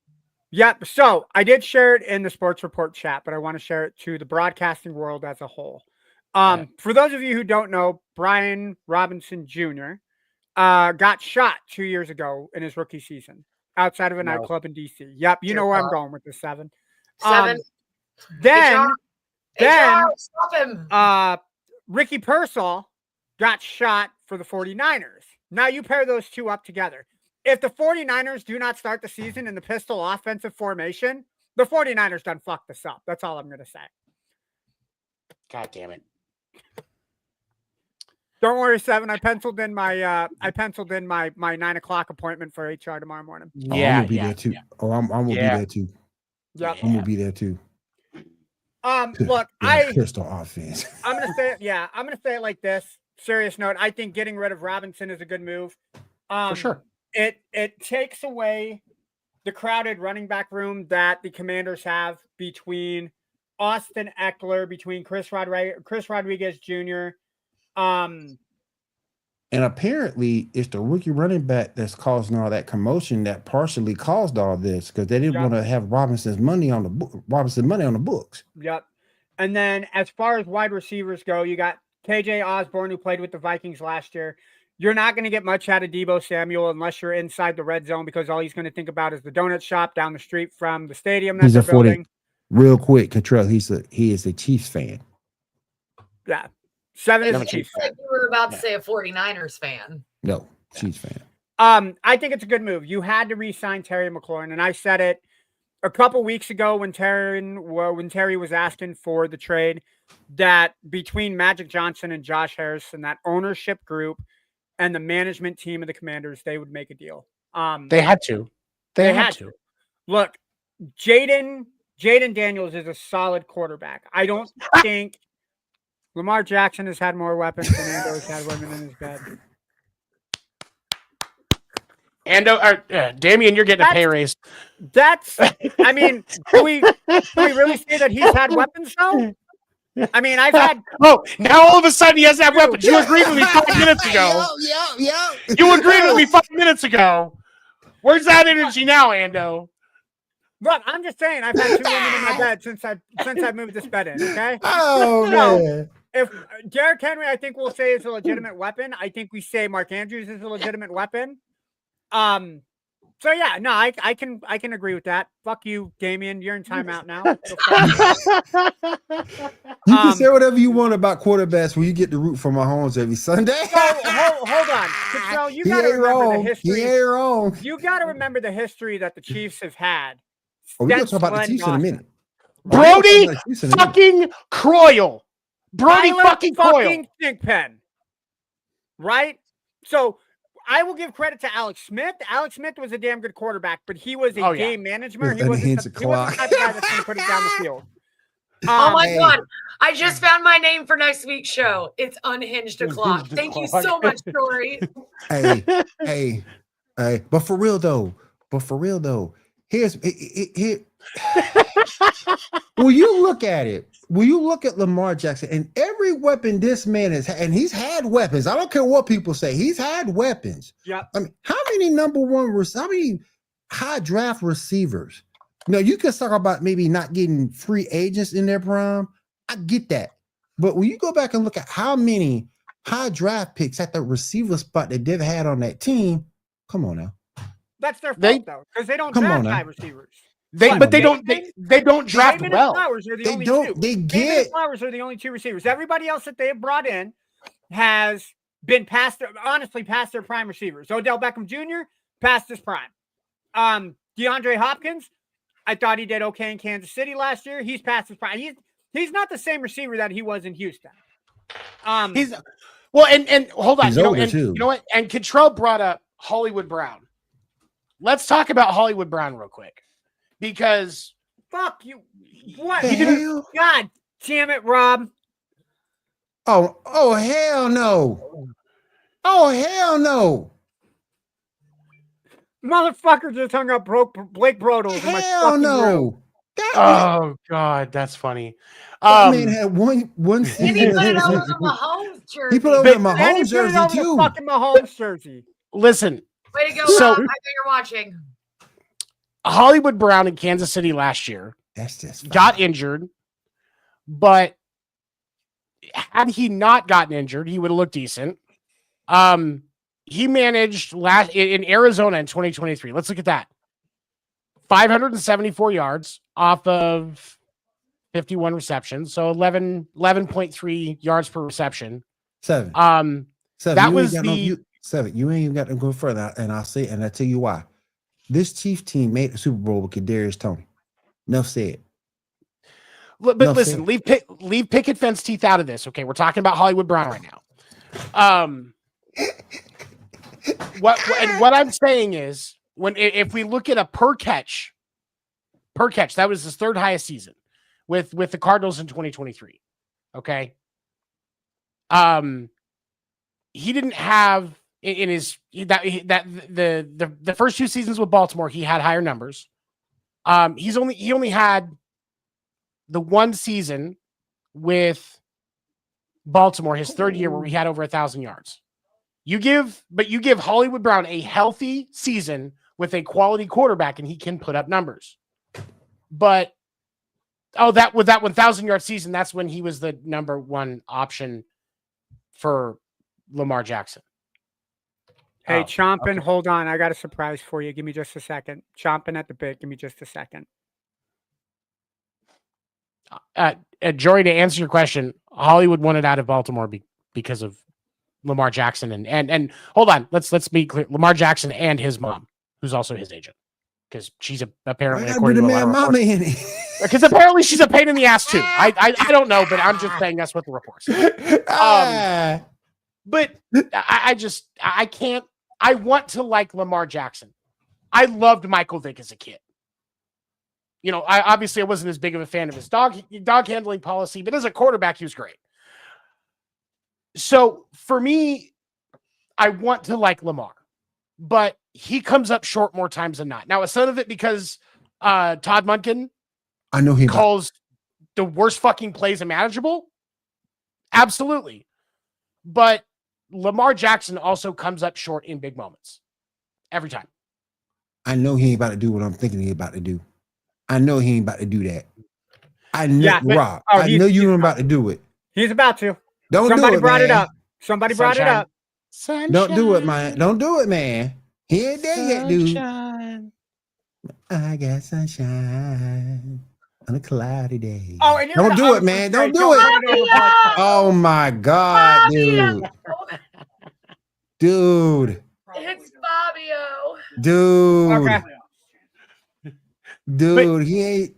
Yep. So I did share it in the Sports Report chat, but I want to share it to the broadcasting world as a whole. For those of you who don't know, Brian Robinson Jr. Got shot 2 years ago in his rookie season outside of a nightclub in DC. Yep. You know where I'm going with the 7. Then Ricky Pearsall got shot for the 49ers. Now you pair those two up together. If the 49ers do not start the season in the pistol offensive formation, the 49ers done fucked this up. That's all I'm going to say.
God damn it.
Don't worry, 7. I penciled in my 9:00 appointment for HR tomorrow morning.
Yeah, I'm gonna be there too. Yeah. Oh, I'm gonna be there too.
Yep.
I'm gonna be there too.
Look,
pistol offense.
I'm gonna say it like this. Serious note, I think getting rid of Robinson is a good move.
For sure.
It takes away the crowded running back room that the Commanders have between Austin Eckler, between Chris Rodriguez Jr.
And apparently it's the rookie running back that's causing all that commotion that partially caused all this, because they didn't want to have Robinson's money on the books.
Yep. And then as far as wide receivers go, you got KJ Osborne, who played with the Vikings last year. You're not going to get much out of Deebo Samuel unless you're inside the red zone, because all he's going to think about is the donut shop down the street from the stadium that they're building.
Real quick, Contrell, he is a Chiefs fan.
Yeah. 7 is a Chiefs fan.
You were about to say a 49ers fan.
No, Chiefs fan.
I think it's a good move. You had to re-sign Terry McLaurin, and I said it a couple weeks ago when Terry was asking for the trade, that between Magic Johnson and Josh Harrison, that ownership group and the management team of the Commanders, they would make a deal.
They had to. They had to.
Look, Jaden Daniels is a solid quarterback. I don't think Lamar Jackson has had more weapons than Ando has had women in his bed.
Damian, you're getting a pay raise.
I mean, do we really say that he's had weapons though? I mean, I've had.
Oh, now all of a sudden he doesn't have weapons. You agreed with me 5 minutes ago.
Yeah.
You agreed with me 5 minutes ago. Where's that energy now, Ando?
Look, I'm just saying, I've had 2 women in my bed since I moved this bed in. Okay.
Oh man.
If Derrick Henry, I think we'll say is a legitimate weapon. I think we say Mark Andrews is a legitimate weapon. So yeah, no, I can agree with that. Fuck you, Damian. You're in timeout now.
You can say whatever you want about quarterbacks when you get to root for Mahomes every Sunday.
So, hold on. So you got to remember the history.
He ain't wrong.
You got to remember the history that the Chiefs have had.
We're going to talk about the Chiefs in a minute.
Brody fucking Croyle. Brody fucking Croyle.
Think pen. Right? So I will give credit to Alex Smith. Alex Smith was a damn good quarterback, but he was a game manager. He wasn't the type of guy that's going to put it down the field.
Oh my God. I just found my name for next week's show. It's Unhinged O'Clock. Thank you so much, Tori.
Hey. But for real though, here. Will you look at Lamar Jackson and every weapon this man has had, and he's had weapons. I don't care what people say. He's had weapons.
Yeah.
I mean, how many high draft receivers? Now, you can talk about maybe not getting free agents in their prime. I get that. But when you go back and look at how many high draft picks at the receiver spot that they've had on that team, come on now.
That's their fault, though, because they don't draft high receivers.
They don't draft well.
Flowers are the only two. Flowers are the only 2 receivers. Everybody else that they have brought in has been past their prime receivers. Odell Beckham Jr. past his prime. DeAndre Hopkins, I thought he did okay in Kansas City last year. He's past his prime. He's not the same receiver that he was in Houston.
He's well, and hold on,
He's
you know,
older,
and
too.
you know what? And Contrell brought up Hollywood Brown. Let's talk about Hollywood Brown real quick, because
fuck you. What?
The hell?
God damn it, Rob.
Oh, hell no. Oh, hell no.
Motherfucker just hung up Blake Bortles in my
Hell
fucking
no.
room.
Oh God, that's funny.
That man had one
And he
season.
put it over the Mahomes jersey.
He put over
But-
the
And he
Mahomes
put it
jersey
over the
too.
fucking Mahomes jersey.
Listen,
Way to go,
So-
Rob. I know you're watching.
Hollywood Brown in Kansas City last year
That's just
got
fine.
injured, but had he not gotten injured, he would have looked decent. He managed in Arizona in 2023. Let's look at that. 574 yards off of 51 receptions, so 11.3 yards per reception.
7.
Seven. That
you
was
ain't got
the
7. You ain't even got to go further, and I'll say, and I'll tell you why. This Chief team made the Super Bowl with Kadarius Toney. Enough said.
But
No,
listen, leave picket fence teeth out of this. Okay, we're talking about Hollywood Brown right now. What I'm saying is, if we look at a per catch, that was his third highest season with the Cardinals in 2023. Okay. He didn't have in his the first 2 seasons with Baltimore, he had higher numbers. He only had the one season with Baltimore, his third year, where we had over 1,000 yards. You give Hollywood Brown a healthy season with a quality quarterback, and he can put up numbers. But that 1,000-yard season, that's when he was the number one option for Lamar Jackson.
Hey, Chompin', hold on. I got a surprise for you. Give me just a second. Chomping at the bit. Give me just a second.
Jory, to answer your question, Hollywood wanted out of Baltimore because of Lamar Jackson and hold on, let's be clear. Lamar Jackson and his mom, who's also his agent, because she's apparently according to a lot of because apparently she's a pain in the ass too. I don't know, but I'm just saying that's what the reports say. But I can't. I want to like Lamar Jackson. I loved Michael Vick as a kid. You know, I wasn't as big of a fan of his dog handling policy, but as a quarterback, he was great. So for me, I want to like Lamar, but he comes up short more times than not. Now, some of it because Todd Monken,
I know he
calls the worst fucking plays imaginable. Absolutely. But Lamar Jackson also comes up short in big moments every time.
I know he ain't about to do what I'm thinking he's about to do. I know he ain't about to do that. I know, Rob. I know you ain't about to do it.
He's about to.
Somebody
brought
man.
it up. Somebody brought it up.
Sunshine.
Don't do it, man. Don't do it, man. He ain't there yet, dude. I got sunshine on a cloudy day.
Oh, and
don't do it, man. Don't do it. Oh my God, dude. Dude.
It's Fabio.
Dude.
Okay.
Dude, he ain't.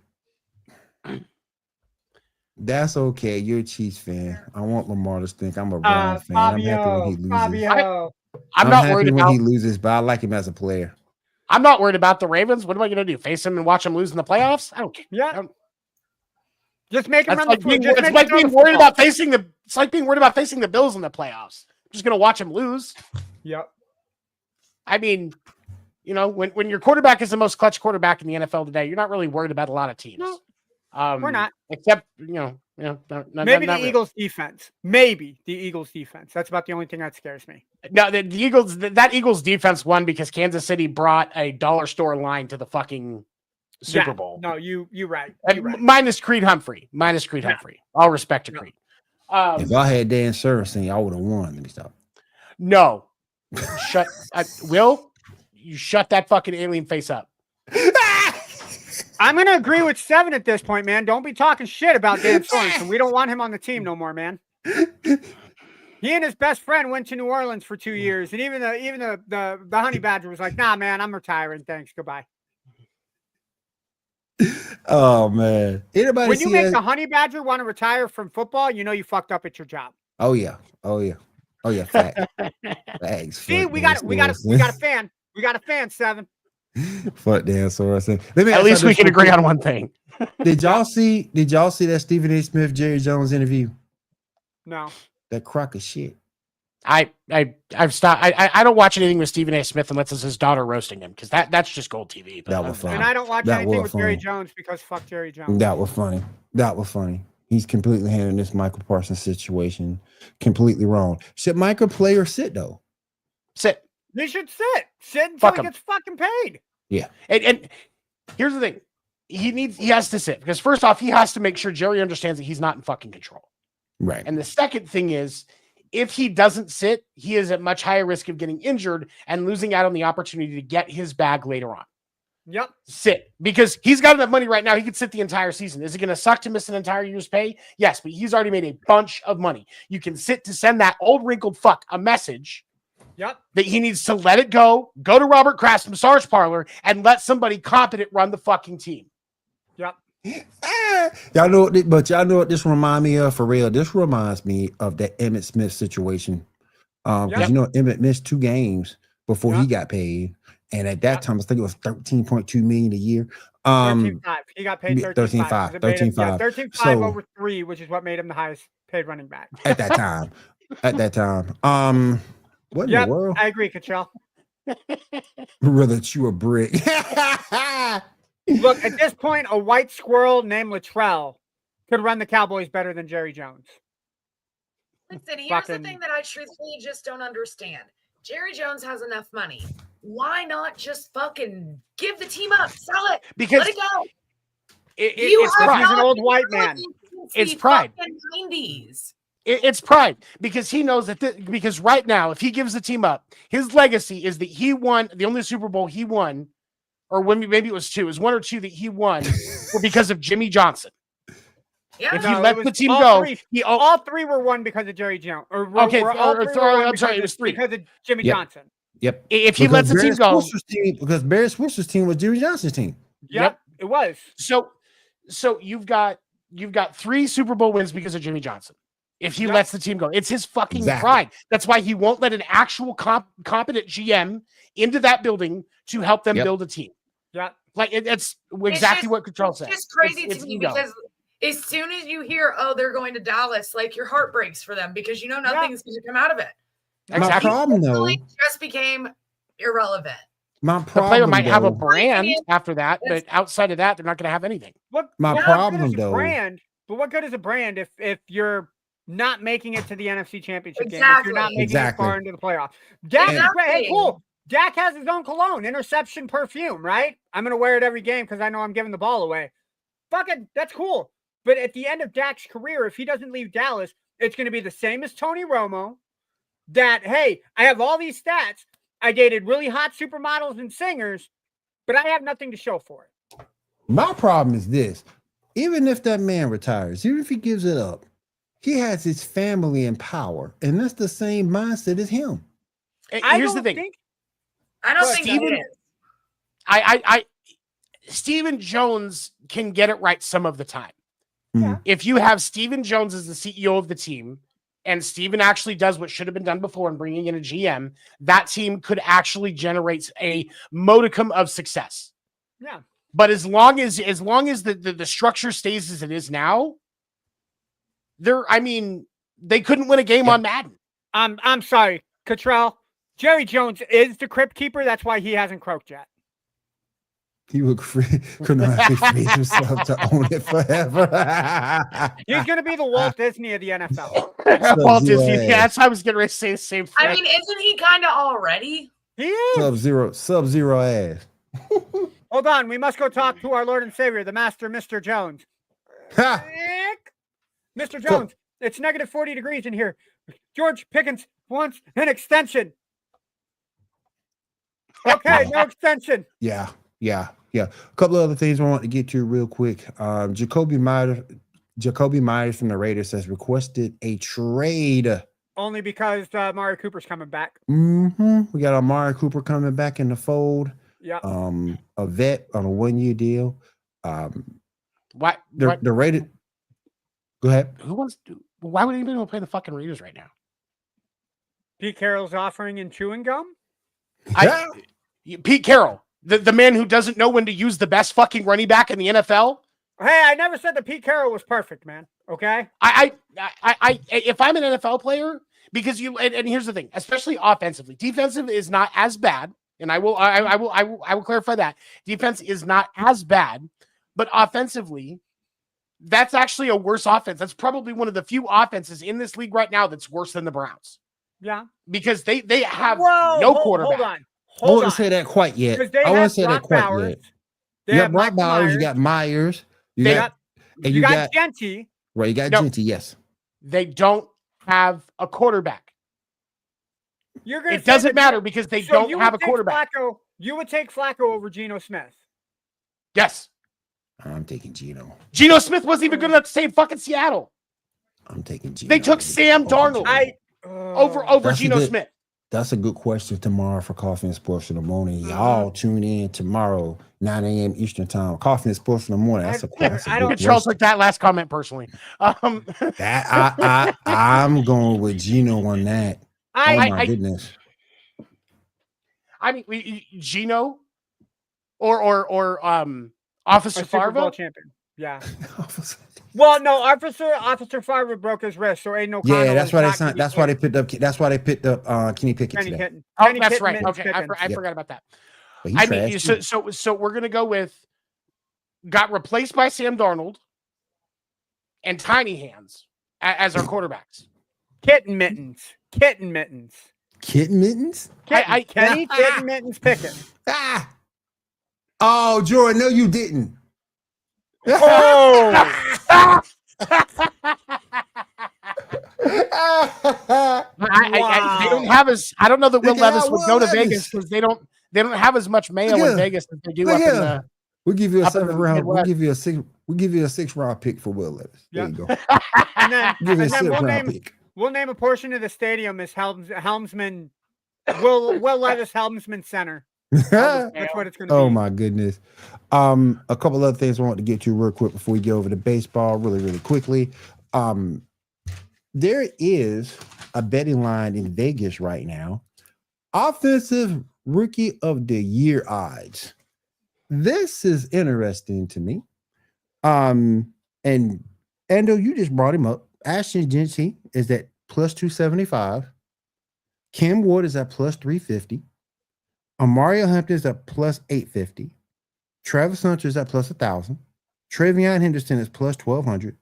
That's okay. You're a Chiefs fan. I want Lamar to think I'm a Brown fan. I'm happy when he loses.
I'm not
happy
worried
when
about
he loses, but I like him as a player.
I'm not worried about the Ravens. What am I going to do? Face them and watch them lose in the playoffs? I don't care.
Yeah. Just make him
It's
run
like
the
being,
foot.
it's like being worried about facing the. It's like being worried about facing the Bills in the playoffs. I'm just going to watch them lose.
Yep.
I mean, you know, when your quarterback is the most clutch quarterback in the NFL today, you're not really worried about a lot of teams.
No,
we're
not.
Except
maybe the Eagles defense. Maybe the Eagles defense. That's about the only thing that scares me.
No, the Eagles. That Eagles defense won because Kansas City brought a dollar store line to the fucking Super Bowl.
No, you're right.
Minus Creed Humphrey. Humphrey. All respect to Creed.
If I had Dan Servicing, y'all would have won. Let me stop.
No. Shut. Will, you shut that fucking alien face up.
I'm going to agree with 7 at this point, man. Don't be talking shit about Dan Sorensen. We don't want him on the team no more, man. He and his best friend went to New Orleans for 2 years, and even the Honey Badger was like, "Nah, man, I'm retiring. Thanks, goodbye."
Oh man. Anybody
When you
see
make
that?
the honey badger want to retire from football, you know you fucked up at your job.
Oh yeah. Fact. Facts.
See,
Fuck
we
Dan
got a fan. We got a fan, 7.
Fuck Dan Sorensen. Let me
At
ask
least
y'all
we
this
can
real
agree
quick.
on one thing.
Did y'all see that Stephen A. Smith, Jerry Jones interview?
No.
That crock of shit.
I've stopped. I don't watch anything with Stephen A. Smith unless it's his daughter roasting him, because that's just gold TV. But
That was funny.
And I don't watch
That
anything
was
with Jerry
funny.
Jones because fuck Jerry Jones.
That was funny. He's completely handling this Michael Parsons situation completely wrong. Should Michael play or sit though?
Sit.
He should sit until
Fuck
he
him.
gets fucking paid.
Yeah.
And here's the thing. He has to sit, because first off, he has to make sure Jerry understands that he's not in fucking control.
Right.
And the second thing is, if he doesn't sit, he is at much higher risk of getting injured and losing out on the opportunity to get his bag later on.
Yep.
Sit, because he's got enough money right now. He could sit the entire season. Is it going to suck to miss an entire year's pay? Yes, but he's already made a bunch of money. You can sit to send that old wrinkled fuck a message.
Yep.
That he needs to let it go to Robert Kraft's massage parlor and let somebody competent run the fucking team.
Yep.
Y'all know what this remind me of for real. This reminds me of that Emmitt Smith situation. Because you know Emmitt missed 2 games before he got paid. And at that time, I think it was $13.2 million a year.
13.5. He got paid 13.5.
13.5.
13.5 over 3, which is what made him the highest paid running back.
At that time. What in the world?
I agree, Kachel.
Rather chew a brick.
Look, at this point, a white squirrel named Latrell could run the Cowboys better than Jerry Jones.
Listen, here's the thing that I truthfully just don't understand. Jerry Jones has enough money. Why not just fucking give the team up, sell it,
because
let it go?
It's pride. He's an old white man.
It's pride.
90s.
It's pride, because he knows that because right now, if he gives the team up, his legacy is that he won the only Super Bowl he won, or maybe it was 2, it was 1 or 2 that he won were because of Jimmy Johnson.
Yeah.
If he let the team go,
all 3 were won because of Jerry Jones.
I'm sorry, it was 3
because of Jimmy Johnson.
Yep.
If he lets the team go,
because Barry Swisher's team was Jerry Johnson's team.
Yep, it was.
So you've got 3 Super Bowl wins because of Jimmy Johnson. If he lets the team go, it's his fucking pride. That's why he won't let an actual competent GM into that building to help them build a team.
Yeah,
like it's exactly what Control said.
It's just crazy to me because as soon as you hear, oh, they're going to Dallas, like your heart breaks for them because you know nothing's going to come out of it.
My problem though,
just became irrelevant.
My problem,
the player might have a brand after that, but outside of that, they're not going to have anything.
My problem though,
brand. But what good is a brand if you're not making it to the NFC Championship game? If you're not making it far into the playoffs. Dak is great. Hey, cool. Dak has his own cologne, interception perfume, right? I'm going to wear it every game because I know I'm giving the ball away. Fucking, that's cool. But at the end of Dak's career, if he doesn't leave Dallas, it's going to be the same as Tony Romo. That, hey, I have all these stats. I dated really hot supermodels and singers, but I have nothing to show for it.
My problem is this. Even if that man retires, even if he gives it up, he has his family in power, and that's the same mindset as him.
Here's the thing.
I don't think
Steven,
it is.
Stephen Jones can get it right some of the time.
Yeah.
If you have Stephen Jones as the CEO of the team, and Stephen actually does what should have been done before in bringing in a GM, that team could actually generate a modicum of success.
Yeah.
But as long as the structure stays as it is now, they couldn't win a game on Madden.
I'm sorry, Cottrell. Jerry Jones is the crypt keeper. That's why he hasn't croaked yet.
He would couldn't actually free himself to own it forever.
He's going to be the Walt Disney of the NFL.
Walt Disney. Yeah, that's how I was going to say the same thing.
I mean, isn't he kind of already?
He is.
Sub-Zero ass.
Hold on. We must go talk to our Lord and Savior, the Master, Mr. Jones. Mr. Jones, it's negative 40 degrees in here. George Pickens wants an extension. Okay, no extension.
Yeah. A couple of other things I want to get to real quick. Jacoby Myers from the Raiders has requested a trade.
Only because Amari Cooper's coming back.
We got Amari Cooper coming back in the fold.
Yeah.
A vet on a 1-year deal.
What?
The rated. Go ahead.
Who wants to? Why would anybody want to play the fucking Raiders right now?
Pete Carroll's offering and chewing gum.
Pete Carroll, the man who doesn't know when to use the best fucking running back in the NFL.
Hey, I never said that Pete Carroll was perfect, man. Okay.
If I'm an NFL player, because and here's the thing, especially offensively, defensive is not as bad, and I will clarify that defense is not as bad, but offensively, that's actually a worse offense. That's probably one of the few offenses in this league right now that's worse than the Browns.
Yeah,
because they have no quarterback.
I wouldn't say that quite yet. I wouldn't say that quite yet. You got Brock Bowers, you got Myers, you got
Genty.
Right, you got Genty, yes.
They don't have a quarterback. It doesn't matter because they don't have a quarterback.
You would take Flacco over Geno Smith.
Yes.
I'm taking Geno.
Geno Smith wasn't even good enough to save fucking Seattle.
I'm taking Geno.
They took Sam Darnold over Geno Smith.
That's a good question tomorrow for Coffee and Sports in the morning. Y'all tune in tomorrow, 9 a.m. Eastern time. Coffee and Sports in the morning. That's a question.
I don't. Charles took that last comment personally.
I'm going with Geno on that. Oh my goodness.
I mean, Geno or Officer Farvo
champion. Yeah. Well, no, Officer Farver broke his wrist, so ain't no.
Yeah, that's why they signed. That's why they picked up. That's why they picked up Kenny Pickett today.
Kenny
that's
Pickett,
right. Okay, I forgot about that. I mean, so we're gonna go with got replaced by Sam Darnold and Tiny Hands as our quarterbacks.
Kitten Mittens.
Kitten Mittens.
Kenny Kitten Mittens Pickett.
Oh, Jordan, no, you didn't.
Oh.
They don't have as. I don't know that Will Levis would go to Vegas because they don't have as much mayo in Vegas as they do up in the.
We'll give you a 7th round. We'll give you a 6th round pick for Will Levis. There you go.
And then we'll name a portion of the stadium as Helmsman. Will Levis Helmsman Center. That's what it's going to be.
Oh my goodness. A couple other things I want to get to real quick before we get over to baseball really quickly. There is a betting line in Vegas right now. Offensive Rookie of the Year odds. This is interesting to me. And Ando, you just brought him up. Ashton Genty is at plus 275. Cam Ward is at plus 350. Mario Hampton is at plus 850. Travis Hunter is at plus 1,000. Travion Henderson is plus 1,200.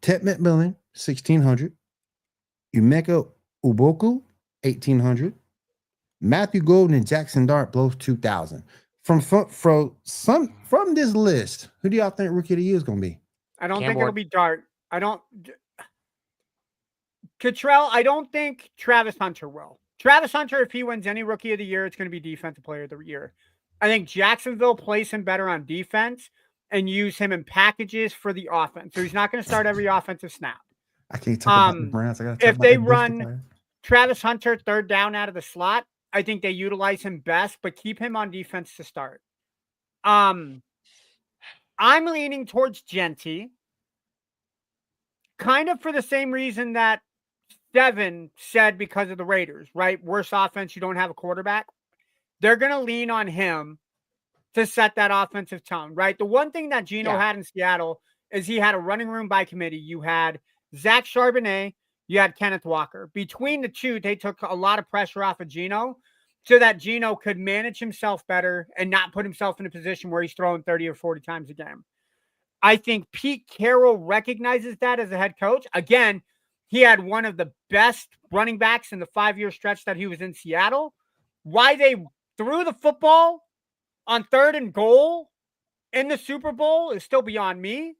Ted McMillan, 1,600. Emeka Uboku, 1,800. Matthew Golden and Jackson Dart both 2,000. From this list, who do y'all think Rookie of the Year is going to be?
I don't think it'll be Dart. Cottrell, I don't think Travis Hunter will. Travis Hunter, if he wins any Rookie of the Year, it's going to be Defensive Player of the Year. I think Jacksonville plays him better on defense and use him in packages for the offense. So he's not going to start every offensive snap.
I can't talk about the Browns.
If they run Travis Hunter third down out of the slot, I think they utilize him best, but keep him on defense to start. I'm leaning towards Genty, kind of for the same reason that Devin said because of the Raiders, right? Worse offense, you don't have a quarterback. They're going to lean on him to set that offensive tone, right? The one thing that Geno had in Seattle is he had a running room by committee. You had Zach Charbonnet, you had Kenneth Walker. Between the two, they took a lot of pressure off of Geno so that Geno could manage himself better and not put himself in a position where he's throwing 30 or 40 times a game. I think Pete Carroll recognizes that as a head coach. Again, he had one of the best running backs in the 5-year stretch that he was in Seattle. Why they threw the football on 3rd and goal in the Super Bowl is still beyond me.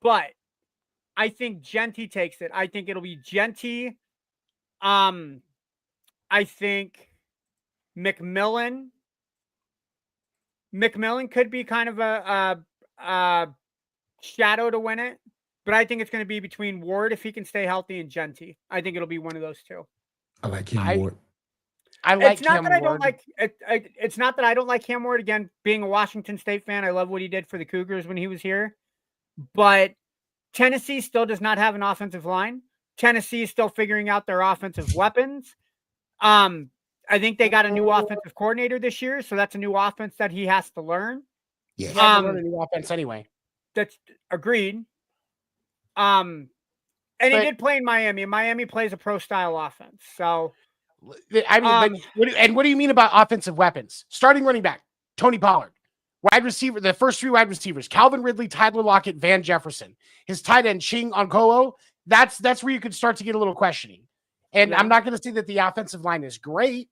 But I think Genty takes it. I think it'll be Genty. I think McMillan could be kind of a shadow to win it. But I think it's going to be between Ward, if he can stay healthy, and Genty. I think it'll be one of those two.
I like Cam Ward.
I like
it's not
Cam
that I don't
Ward.
like it. It's not that I don't like Cam Ward. Again, being a Washington State fan, I love what he did for the Cougars when he was here. But Tennessee still does not have an offensive line. Tennessee is still figuring out their offensive weapons. I think they got a new offensive coordinator this year, so that's a new offense that he has to learn.
He
Yes.
had to learn a new offense anyway.
That's agreed. And he did play in Miami. Miami plays a pro style offense. So
I mean, what do you mean about offensive weapons? Starting running back, Tony Pollard. Wide receiver, the first three wide receivers, Calvin Ridley, Tyler Lockett, Van Jefferson. His tight end, Ching Onkolo, that's where you could start to get a little questioning. And I'm not going to say that the offensive line is great,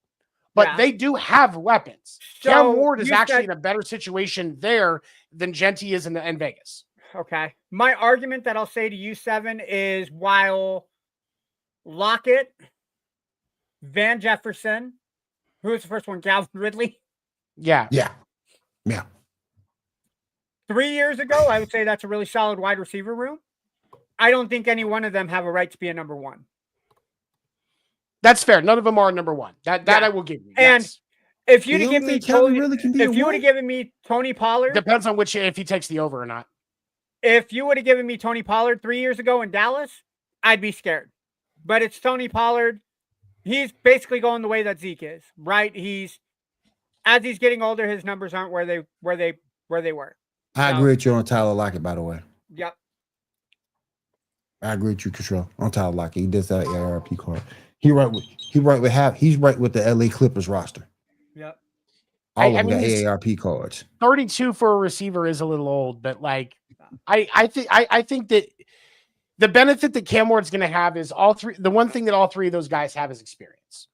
but they do have weapons.
So
Cam Ward is
you
actually
said-
in a better situation there than Genty is in Vegas.
Okay. My argument that I'll say to you, Seven, is while Lockett, Van Jefferson, who was the first one? Calvin Ridley.
Yeah.
3 years ago, I would say that's a really solid wide receiver room. I don't think any one of them have a right to be a number one.
That's fair. None of them are number one. That I will give you.
And
yes.
if you'd
You
have
don't
given me
think Calvin
Tony,
Ridley can be
if
a
you would
one?
have given me Tony Pollard,
Depends on if he takes the over or not.
if you would have given me Tony Pollard 3 years ago in Dallas, I'd be scared. But it's Tony Pollard. He's basically going the way that Zeke is, right? As he's getting older, his numbers aren't where they were.
I agree with you on Tyler Lockett, by the way.
Yep.
I agree with you, Control, on Tyler Lockett. He does that ARP card. He's right with the LA Clippers roster.
Yep.
All
I
of them
mean,
got
he's-
AARP cards.
32 for a receiver is a little old, but like I think that the benefit that Cam Ward's going to have is the one thing that all three of those guys have is experience.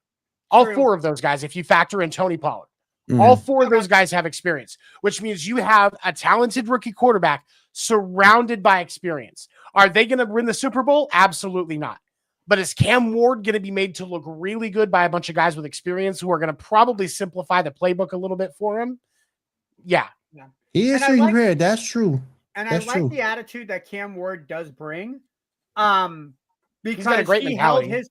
All
True.
four of those guys, if you factor in Tony Pollard,
Mhm.
all four of those guys have experience, which means you have a talented rookie quarterback surrounded by experience. Are they going to win the Super Bowl? Absolutely not. But is Cam Ward going to be made to look really good by a bunch of guys with experience who are going to probably simplify the playbook a little bit for him? Yeah.
He is
And I
who you
like-
read. That's true.
And
That's
I like
true.
the attitude that Cam Ward does bring. Because
got a great
he held
mentality.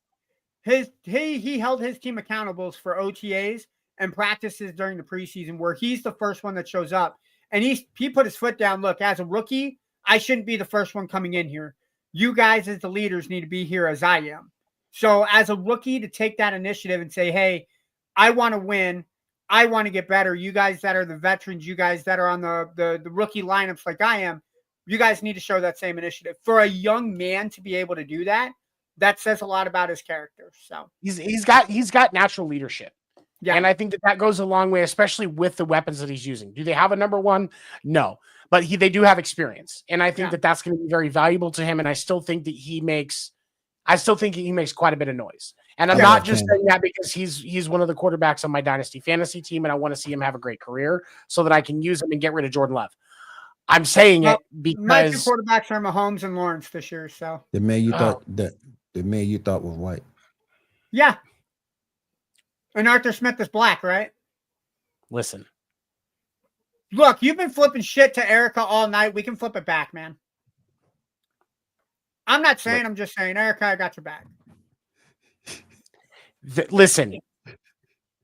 he held his team accountables for OTAs and practices during the preseason where he's the first one that shows up. And he put his foot down. Look, as a rookie, I shouldn't be the first one coming in here. You guys as the leaders need to be here as I am. So as a rookie to take that initiative and say, hey, I want to win. I want to get better. You guys that are the veterans, you guys that are on the rookie lineups like I am, you guys need to show that same initiative. For a young man to be able to do that, that says a lot about his character. So
He's got natural leadership.
yeah.
And I think that goes a long way, especially with the weapons that he's using. Do they have a number one? No, but they do have experience. And I think that's going to be very valuable to him. And I still think that he makes quite a bit of noise. And I'm not just saying that because he's one of the quarterbacks on my dynasty fantasy team. And I want to see him have a great career so that I can use him and get rid of Jordan Love. I'm saying it
my two
because
quarterbacks are Mahomes and Lawrence this year. So
The man you thought was white.
yeah. And Arthur Smith is black, right?
listen,
Look, you've been flipping shit to Erica all night. We can flip it back, man. I'm not saying, I'm just saying, Erica, I got your back.
listen,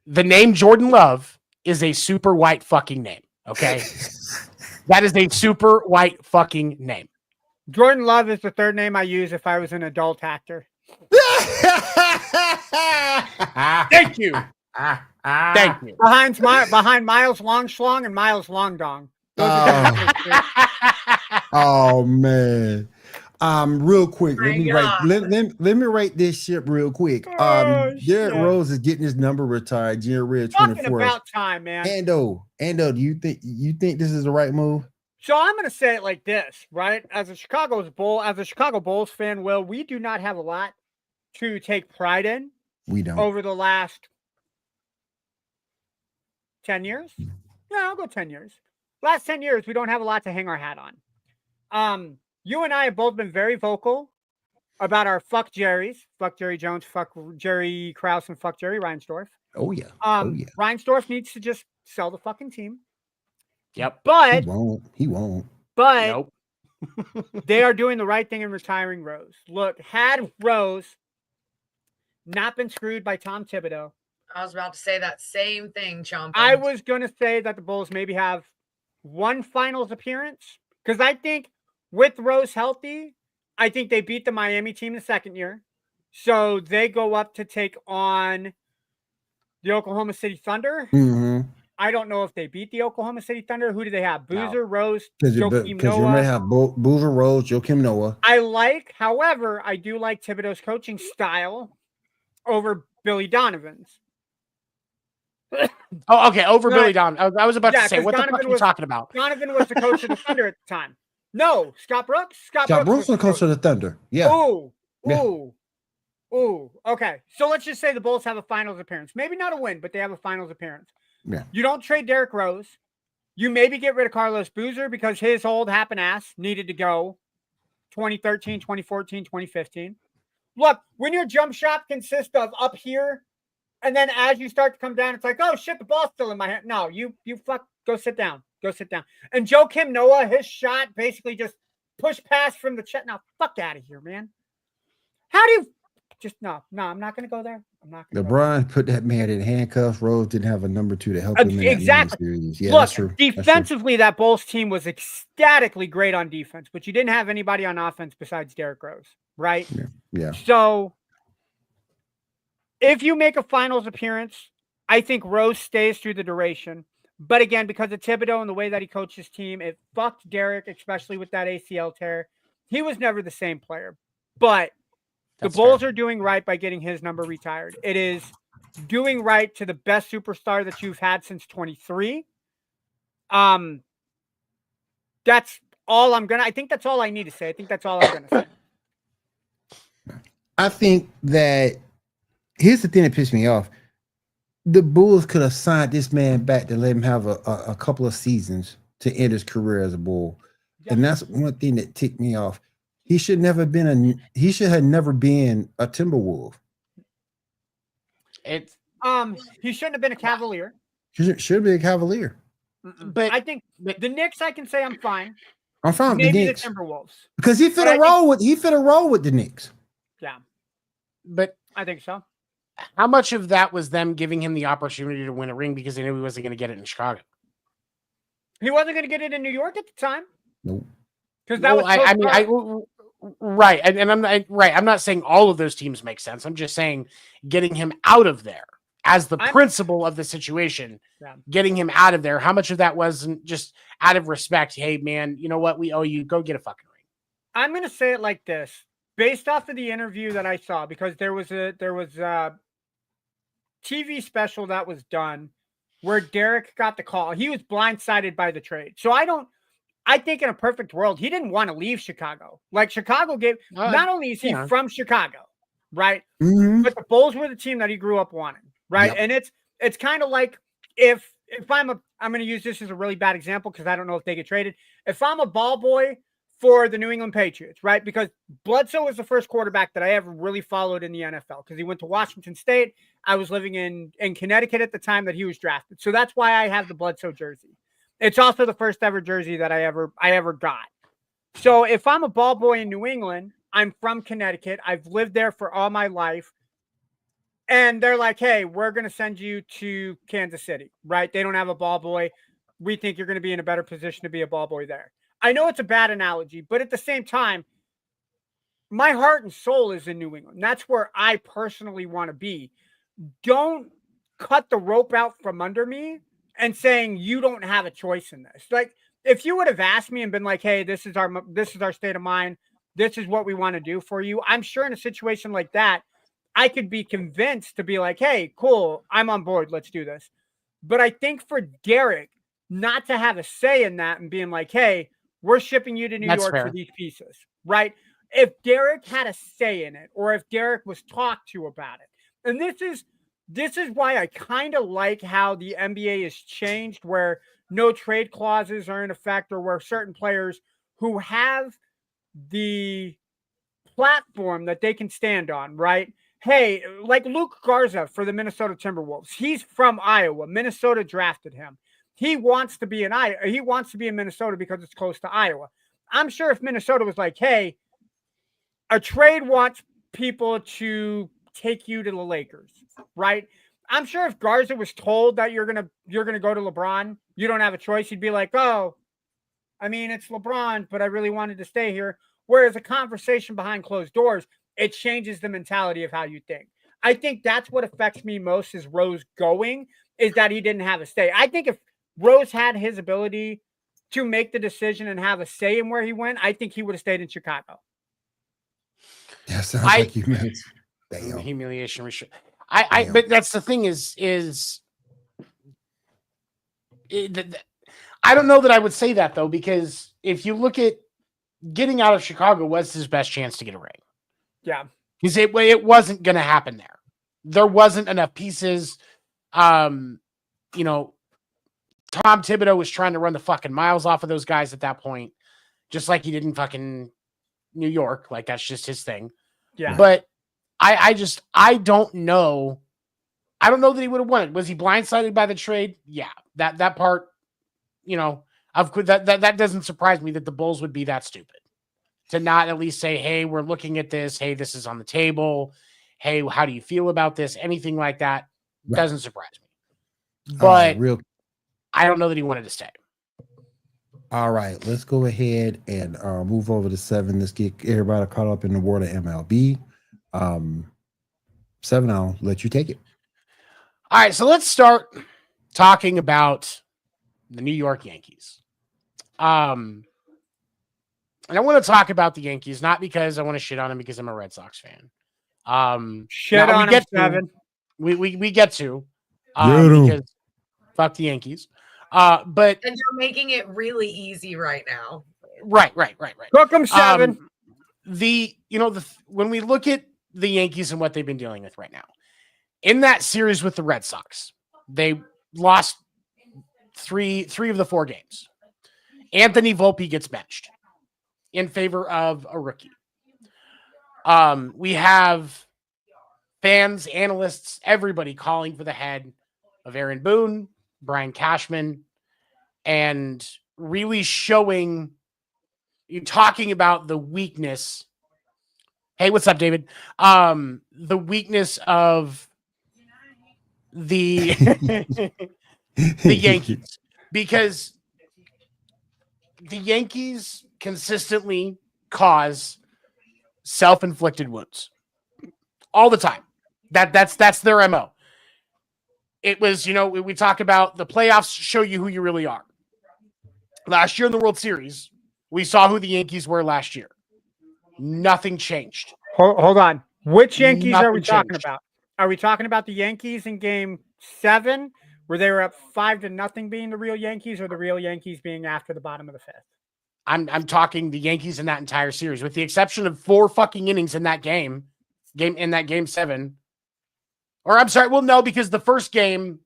the name Jordan Love is a super white fucking name. Okay. That is a super white fucking name.
Jordan Love is the third name I use if I was an adult actor.
Thank you. Thank you.
Behind Miles Longschlong and Miles Longdong. Those are the
Oh man. Real quick, let
My
me rate this ship real quick.
Oh,
Derrick
shit.
Rose is getting his number retired, January
Talking
24th.
about time, man.
Ando, do you think this is the right move?
So I'm going to say it like this, right? As a Chicago Bulls fan, Will, we do not have a lot to take pride in
We don't.
over the last 10 years. Yeah, I'll go 10 years. Last 10 years, we don't have a lot to hang our hat on. You and I have both been very vocal about our fuck Jerry's, fuck Jerry Jones, fuck Jerry Krause, and fuck Jerry Reinsdorf.
Oh yeah.
Reinsdorf needs to just sell the fucking team.
Yep.
But
He won't.
But
Nope.
they are doing the right thing in retiring Rose. Look, had Rose not been screwed by Tom Thibodeau,
I was about to say that same thing, Chomp.
I was going to say that the Bulls maybe have one finals appearance because I think with Rose healthy, I think they beat the Miami team the second year. So they go up to take on the Oklahoma City Thunder.
Mm-hmm.
I don't know if they beat the Oklahoma City Thunder. Who do they have? Boozer, Rose,
Because
Joakim
you
Noah.
may have Boozer, Rose, Joakim Noah.
However, I do like Thibodeau's coaching style over Billy Donovan's.
Oh, okay. Over Billy Donovan. I was about to say,
'cause
what the
Donovan
fuck are you talking about?
Donovan was the coach of the Thunder at the time. No, Scott Brooks.
Scott Brooks was the coach of the Thunder. Yeah.
Ooh. Okay. So let's just say the Bulls have a finals appearance. Maybe not a win, but they have a finals appearance.
Yeah.
You don't trade Derrick Rose. You maybe get rid of Carlos Boozer because his old happen ass needed to go 2013, 2014, 2015. Look, when your jump shot consists of up here, and then as you start to come down, it's like, oh shit, the ball's still in my hand. No, you go sit down. Go sit down. And Joakim Noah, his shot basically just push pass from the chest. Now, fuck out of here, man. How do you just no, I'm not gonna go there. I'm not gonna
LeBron put that man in handcuffs. Rose didn't have a number 2 to help him in
exactly.
That series. Yeah,
look,
that's true.
Defensively, that Bulls team was ecstatically great on defense, but you didn't have anybody on offense besides Derrick Rose, right?
Yeah.
So if you make a finals appearance, I think Rose stays through the duration. But again, because of Thibodeau and the way that he coached his team, it fucked Derrick, especially with that ACL tear. He was never the the player. But the Bulls are doing right by getting his number retired. It is doing right to the best superstar that you've had since 23. That's all I think that's all I need to say. I think that's all I'm gonna say.
I think that here's the thing that pissed me off. The Bulls could have signed this man back to let him have a couple of seasons to end his career as a Bull. Yep. And that's one thing that ticked me off. He should have never been a Timberwolf.
He shouldn't have been a Cavalier.
Should be a Cavalier.
But I think the Knicks, I can say I'm fine.
I'm fine.
Maybe the Timberwolves.
Because he fit a role with the Knicks.
Yeah.
But
I think so.
How much of that was them giving him the opportunity to win a ring because they knew he wasn't going to get it in Chicago?
He wasn't going to get it in New York at the time.
Nope.
Because that was
right. And I'm not right. I'm not saying all of those teams make sense. I'm just saying getting him out of there as the principal of the situation, getting him out of there. How much of that wasn't just out of respect? Hey man, you know what? We owe you. Go get a fucking ring.
I'm going to say it like this. Based off of the interview that I saw, because there was a TV special that was done where Derek got the call. He was blindsided by the trade. So I think in a perfect world, he didn't want to leave Chicago. Like Chicago gave, not only is he from Chicago, right?
Mm-hmm.
But the Bulls were the team that he grew up wanting, right? Yep. And it's kind of like if I'm going to use this as a really bad example because I don't know if they get traded. If I'm a ball boy for the New England Patriots, right? Because Bledsoe was the first quarterback that I ever really followed in the NFL because he went to Washington State. I was living in Connecticut at the time that he was drafted. So that's why I have the Bledsoe jersey. It's also the first ever jersey that I ever got. So if I'm a ball boy in New England, I'm from Connecticut. I've lived there for all my life. And they're like, hey, we're going to send you to Kansas City, right? They don't have a ball boy. We think you're going to be in a better position to be a ball boy there. I know it's a bad analogy, but at the same time, my heart and soul is in New England. That's where I personally want to be. Don't cut the rope out from under me and saying you don't have a choice in this. Like if you would have asked me and been like, hey, this is our state of mind. This is what we want to do for you. I'm sure in a situation like that, I could be convinced to be like, hey, cool, I'm on board. Let's do this. But I think for Derek not to have a say in that and being like, hey, we're shipping you to New York for these pieces, right? If Derek had a say in it, or if Derek was talked to about it, and this is why I kind of like how the NBA has changed, where no trade clauses are in effect, or where certain players who have the platform that they can stand on, right? Hey, like Luke Garza for the Minnesota Timberwolves. He's from Iowa. Minnesota drafted him. He wants to be in Iowa. He wants to be in Minnesota because it's close to Iowa. I'm sure if Minnesota was like, hey, a trade wants people to take you to the Lakers, right? I'm sure if Garza was told that you're gonna go to LeBron, you don't have a choice. He'd be like, "Oh, I mean, it's LeBron, but I really wanted to stay here." Whereas a conversation behind closed doors, it changes the mentality of how you think. I think that's what affects me most is Rose going, is that he didn't have a say. I think if Rose had his ability to make the decision and have a say in where he went, I think he would have stayed in Chicago.
Yeah, sounds like you meant
humiliation. But that's the thing I don't know that I would say that though, because if you look at getting out of Chicago was his best chance to get a ring.
Yeah.
Because it wasn't going to happen there. There wasn't enough pieces. Tom Thibodeau was trying to run the fucking miles off of those guys at that point, just like he did in fucking New York. Like, that's just his thing.
Yeah.
But I don't know. I don't know that he would have won it. Was he blindsided by the trade? Yeah. That part, that doesn't surprise me that the Bulls would be that stupid to not at least say, hey, we're looking at this. Hey, this is on the table. Hey, how do you feel about this? Anything like that doesn't surprise me. But I don't know that he wanted to stay.
All right, let's go ahead and move over to 7. Let's get everybody caught up in the world of MLB. 7, I'll let you take it.
All right, so let's start talking about the New York Yankees. And I want to talk about the Yankees, not because I want to shit on them, because I'm a Red Sox fan.
Shit on them, 7.
We get to because fuck the Yankees. But
and you're making it really easy right now.
Right.
Cook them, 7.
When we look at the Yankees and what they've been dealing with right now, in that series with the Red Sox, they lost three of the 4 games. Anthony Volpe gets benched in favor of a rookie. We have fans, analysts, everybody calling for the head of Aaron Boone, Brian Cashman, and really talking about the weakness. Hey, what's up, David? The weakness of the the Yankees, because the Yankees consistently cause self-inflicted wounds all the time. That's their MO. It was, we talk about the playoffs show you who you really are. Last year in the World Series, we saw who the Yankees were last year. Nothing changed.
Hold on. Which Yankees
Nothing
are we talking
changed.
about? Are we talking about the Yankees in game 7, where they were up 5-0 being the real Yankees, or the real Yankees being after the bottom of the 5th?
I'm talking the Yankees in that entire series, with the exception of 4 fucking innings in that game 7. Or I'm sorry, well, no, because the first game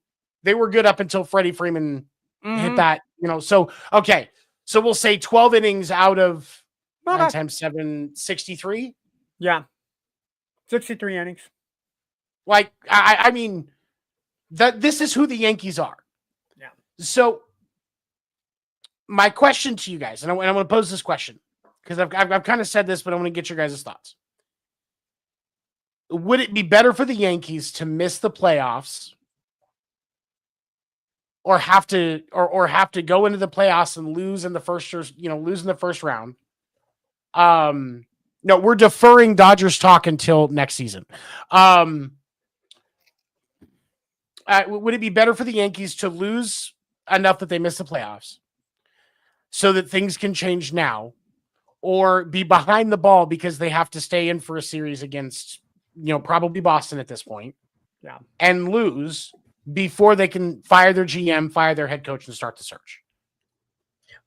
they were good up until Freddie Freeman hit that, So okay, so we'll say 12 innings out of 9 times 7, 63.
Yeah, 63 innings.
Like, I mean, this is who the Yankees are.
Yeah.
So my question to you guys, and I'm going to pose this question because I've kind of said this, but I want to get your guys' thoughts. Would it be better for the Yankees to miss the playoffs, or have to go into the playoffs and lose in the first round? No, we're deferring Dodgers talk until next season. Would it be better for the Yankees to lose enough that they miss the playoffs so that things can change now, or be behind the ball because they have to stay in for a series against, probably Boston at this point, and lose before they can fire their GM, fire their head coach, and start the search?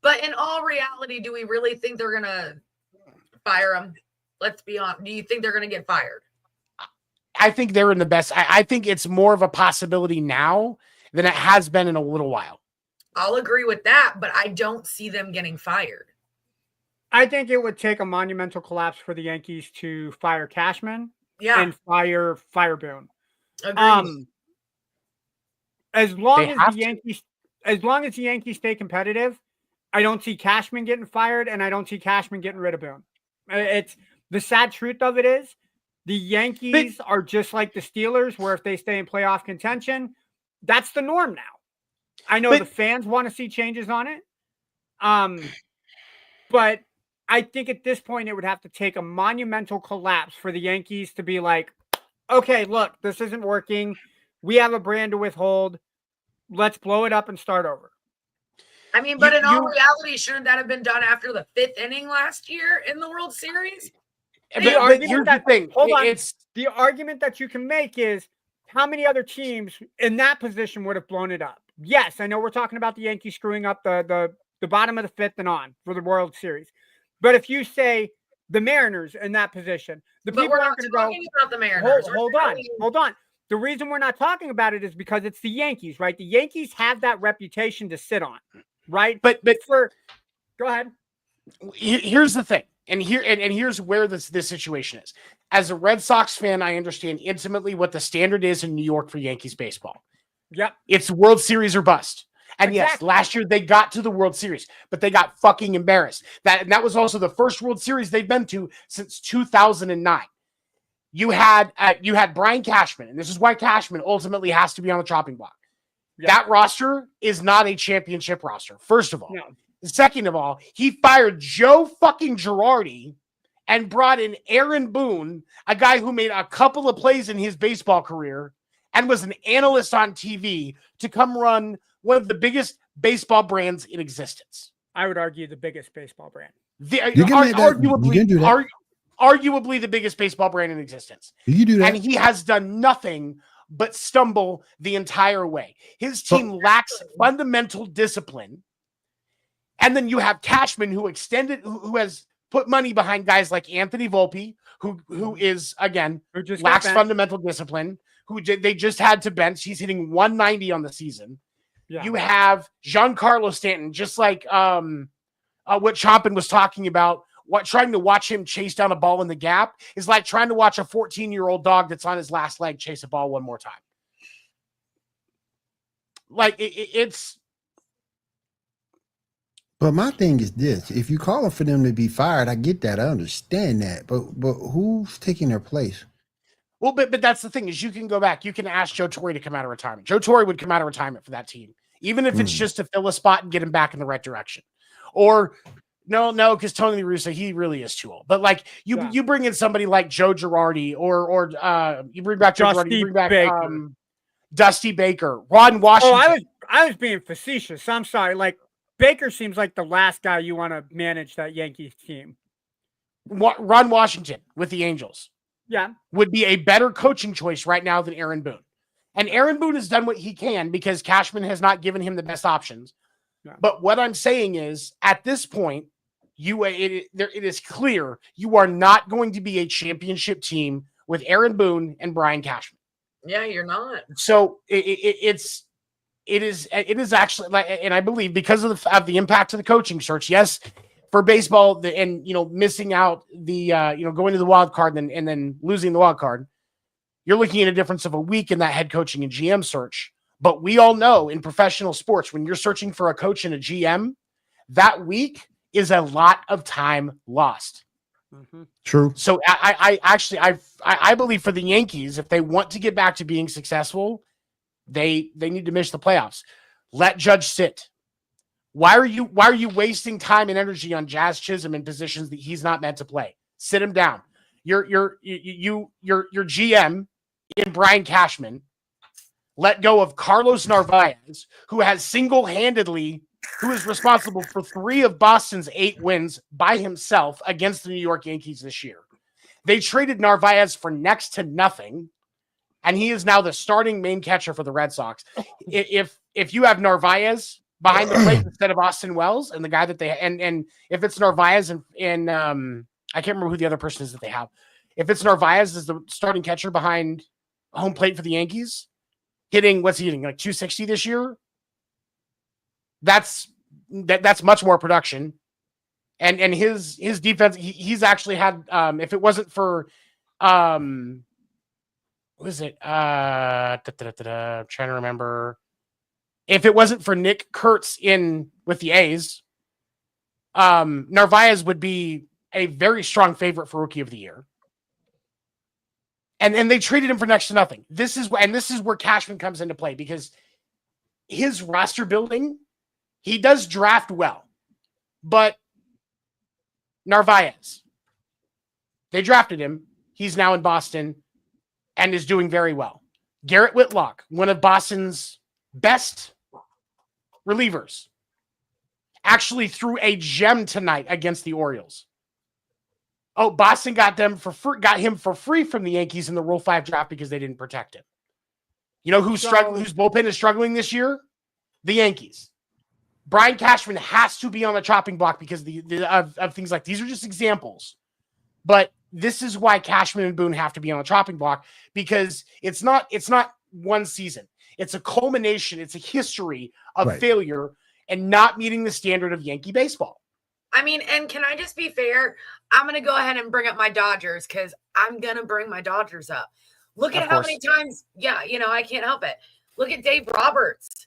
But in all reality, do we really think they're going to fire them? Let's be honest. Do you think they're going to get fired?
I think they're in the best. I think it's more of a possibility now than it has been in a little while.
I'll agree with that, but I don't see them getting fired.
I think it would take a monumental collapse for the Yankees to fire Cashman and fire Boone.
Agreed.
As long as the Yankees stay competitive, I don't see Cashman getting fired, and I don't see Cashman getting rid of Boone. It's the sad truth of it is The Yankees are just like the Steelers, where if they stay in playoff contention, that's the norm now. I know the fans want to see changes on it. But I think at this point, it would have to take a monumental collapse for the Yankees to be like, okay, look, this isn't working. We have a brand to withhold. Let's blow it up and start over.
I mean, but in all reality, shouldn't that have been done after the 5th inning last year in the World Series?
The argument that you can make is how many other teams in that position would have blown it up? Yes, I know we're talking about the Yankees screwing up the bottom of the 5th and on for the World Series. But if you say the Mariners in that position, people aren't going to go,
about the Mariners.
Hold on. The reason we're not talking about it is because it's the Yankees, right? The Yankees have that reputation to sit on, right?
But
go ahead.
Here's the thing. And here's where this situation is. As a Red Sox fan, I understand intimately what the standard is in New York for Yankees baseball.
Yep.
It's World Series or bust. And
exactly.
Yes, last year they got to the World Series, but they got fucking embarrassed. That was also the first World Series they've been to since 2009. You had Brian Cashman, and this is why Cashman ultimately has to be on the chopping block. Yep. That roster is not a championship roster, first of all. No. Second of all, he fired Joe fucking Girardi and brought in Aaron Boone, a guy who made a couple of plays in his baseball career and was an analyst on TV, to come run one of the biggest baseball brands in existence.
I would argue the biggest baseball brand.
Arguably the biggest baseball brand in existence.
You do that.
And he has done nothing but stumble the entire way. His team lacks fundamental discipline. And then you have Cashman, who has put money behind guys like Anthony Volpe, who is, again, lacks fundamental discipline, who they just had to bench. He's hitting 190 on the season. Yeah. You have Giancarlo Stanton, just like what Chompin was talking about. Trying to watch him chase down a ball in the gap is like trying to watch a 14-year-old dog that's on his last leg chase a ball one more time. Like it's.
But my thing is this: if you call for them to be fired, I get that, I understand that. But who's taking their place?
Well, but that's the thing is you can go back. You can ask Joe Torre to come out of retirement. Joe Torre would come out of retirement for that team, even if it's just to fill a spot and get him back in the right direction. Or no, because Tony La Russa, he really is too old. But like you bring in somebody like Joe Girardi, or you bring back Joe Girardi, you bring back Dusty Baker, Ron Washington.
Oh, I was being facetious. I'm sorry. Like Baker seems like the last guy you want to manage that Yankees team.
Ron Washington with the Angels.
Yeah.
Would be a better coaching choice right now than Aaron Boone. And Aaron Boone has done what he can because Cashman has not given him the best options. Yeah. But what I'm saying is, at this point, it is clear you are not going to be a championship team with Aaron Boone and Brian Cashman.
Yeah, you're not.
So it is actually, like, and I believe because of the impact of the coaching search, yes, for baseball, and missing out the going to the wild card and then losing the wild card, you're looking at a difference of a week in that head coaching and GM search. But we all know in professional sports, when you're searching for a coach and a GM, that week is a lot of time lost.
Mm-hmm. True.
So I believe for the Yankees, if they want to get back to being successful, they need to miss the playoffs. Let Judge sit. Why are you wasting time and energy on Jazz Chisholm in positions that he's not meant to play? Sit him down. Your GM in Brian Cashman let go of Carlos Narvaez, who is responsible for 3 of Boston's 8 wins by himself against the New York Yankees this year. They traded Narvaez for next to nothing, and he is now the starting main catcher for the Red Sox. If you have Narvaez behind the plate instead of Austin Wells, and the guy that and if it's Narvaez and I can't remember who the other person is that they have. If it's Narvaez as the starting catcher behind home plate for the Yankees, what's he hitting, like 260 this year? That's much more production. And his defense, he's actually had if it wasn't for what is it? I'm trying to remember. If it wasn't for Nick Kurtz with the A's, Narvaez would be a very strong favorite for Rookie of the Year. And they traded him for next to nothing. This is where Cashman comes into play, because his roster building, he does draft well. But Narvaez, they drafted him. He's now in Boston and is doing very well. Garrett Whitlock, one of Boston's best relievers, actually threw a gem tonight against the Orioles. Oh, Boston got him for free from the Yankees in the Rule 5 draft because they didn't protect him. You know who's bullpen is struggling this year? The Yankees. Brian Cashman has to be on the chopping block because of things like these are just examples. But this is why Cashman and Boone have to be on the chopping block, because it's not one season. It's a culmination. It's a history of failure and not meeting the standard of Yankee baseball.
I mean, and can I just be fair? I'm going to go ahead and bring up my Dodgers because I'm going to bring my Dodgers up. Look at how many times, I can't help it. Look at Dave Roberts.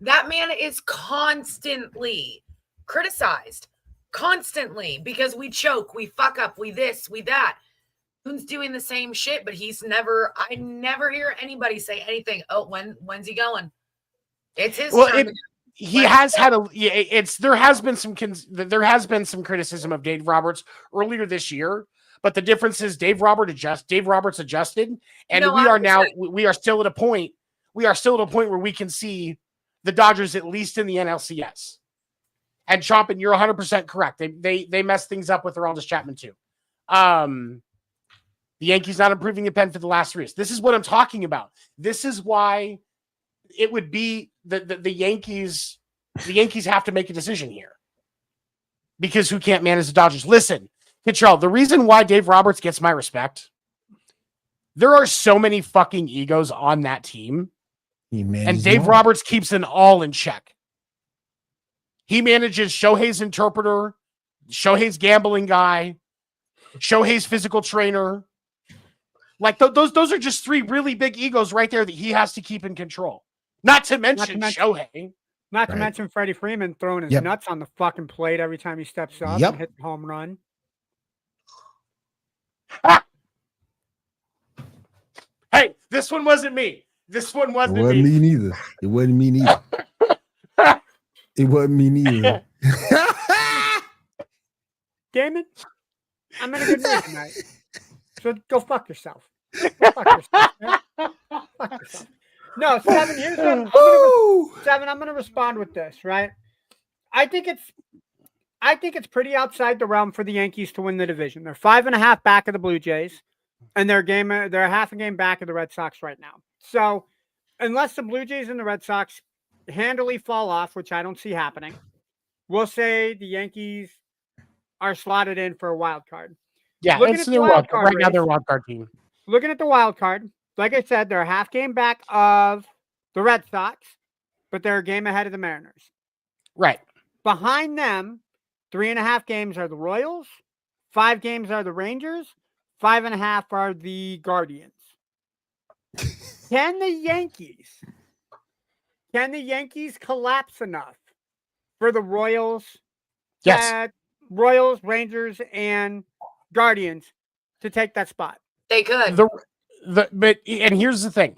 That man is constantly criticized, constantly, because we choke, we fuck up, we this, we that. Boone's doing the same shit, but I never hear anybody say anything. Oh, when's he going? It's his turn.
There has been some criticism of Dave Roberts earlier this year, but the difference is Dave Roberts adjusted, and we are still at a point where we can see the Dodgers at least in the NLCS. And Chompin, you're 100% correct. They messed things up with Aroldis Chapman too. The Yankees not improving the pen for the last 3 years. This is what I'm talking about. This is why it would be the Yankees. The Yankees have to make a decision here, because who can't manage the Dodgers? Listen, Kitchell, the reason why Dave Roberts gets my respect, there are so many fucking egos on that team, and Dave Roberts keeps it all in check. He manages Shohei's interpreter, Shohei's gambling guy, Shohei's physical trainer. Like those are just 3 really big egos right there that he has to keep in control. Not to mention Shohei.
Not to mention Freddie Freeman throwing his nuts on the fucking plate every time he steps up and hits a home run.
Hey, this one wasn't me. It wasn't
me neither. It wasn't me neither. It wasn't me neither.
Damn it. I'm in a good mood tonight. So go fuck yourself. Go fuck yourself, man. Fuck yourself. No, Seven, here's what Seven, I'm gonna respond with this, right? I think it's pretty outside the realm for the Yankees to win the division. They're 5.5 back of the Blue Jays, and they're half a game back of the Red Sox right now. So unless the Blue Jays and the Red Sox handily fall off, which I don't see happening, we'll say the Yankees are slotted in for a wild card.
Yeah, it's their wild card. Right now, they're wild card team.
Looking at the wild card, like I said, they're a half game back of the Red Sox, but they're a game ahead of the Mariners.
Right.
Behind them, 3.5 games are the Royals, 5 games are the Rangers, 5.5 are the Guardians. Can the Yankees collapse enough for the Royals?
Yes.
Royals, Rangers, and Guardians to take that spot.
They could.
But here's the thing.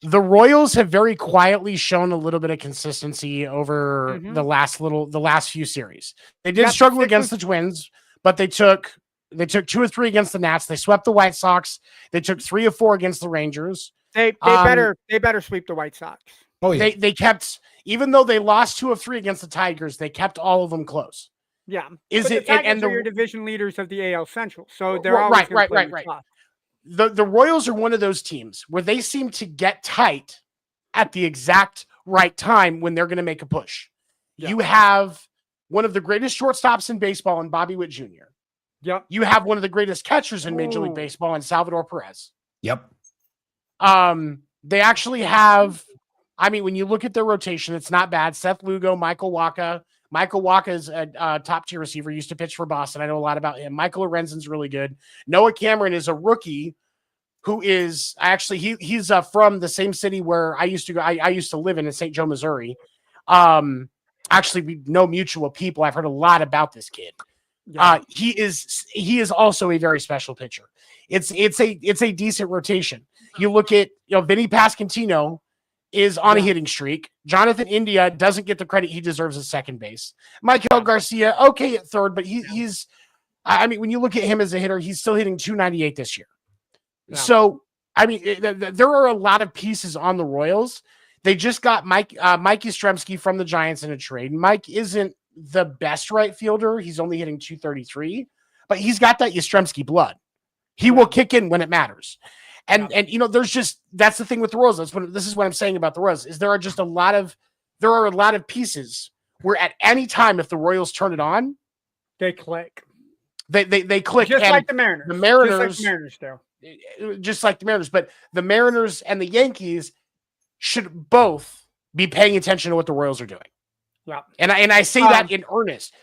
The Royals have very quietly shown a little bit of consistency over the last few series. They did struggle against the Twins, but they took 2 or 3 against the Nats. They swept the White Sox. They took 3 or 4 against the Rangers.
They better sweep the White Sox.
Oh yeah.
They kept, even though they lost 2 of 3 against the Tigers, they kept all of them close.
Yeah.
The
Tigers are your division leaders of the AL Central, so they're always right.
The Royals are one of those teams where they seem to get tight at the exact right time when they're going to make a push. Yeah. You have one of the greatest shortstops in baseball in Bobby Witt Jr.
Yep.
You have one of the greatest catchers in Major League Baseball in Salvador Perez.
Yep.
They actually have, when you look at their rotation, it's not bad. Seth Lugo, Michael Wacha. Michael Wacha is a top-tier receiver, used to pitch for Boston. I know a lot about him. Michael Lorenzen's really good. Noah Cameron is a rookie who is actually he's from the same city where I used to go. I used to live in St. Joe, Missouri. Actually, we know mutual people. I've heard a lot about this kid.
Yeah.
He is also a very special pitcher. It's a decent rotation. You look at Vinny Pasquantino is on a hitting streak. Jonathan India doesn't get the credit he deserves at second base. Michael Garcia, okay at third, but he's I mean, when you look at him as a hitter, he's still hitting 298 this year. Yeah. So I mean, there are a lot of pieces on the Royals. They just got Mike Yastrzemski from the Giants in a trade. Mike isn't the best right fielder. He's only hitting 233, but he's got that Yastrzemski blood. He will kick in when it matters. And that's the thing with the Royals. This is what I'm saying about the Royals is there are a lot of pieces where at any time if the Royals turn it on,
they click.
They click
just like the Mariners.
The Mariners,
just like the Mariners do.
But the Mariners and the Yankees should both be paying attention to what the Royals are doing.
Yeah,
and I say that in earnest.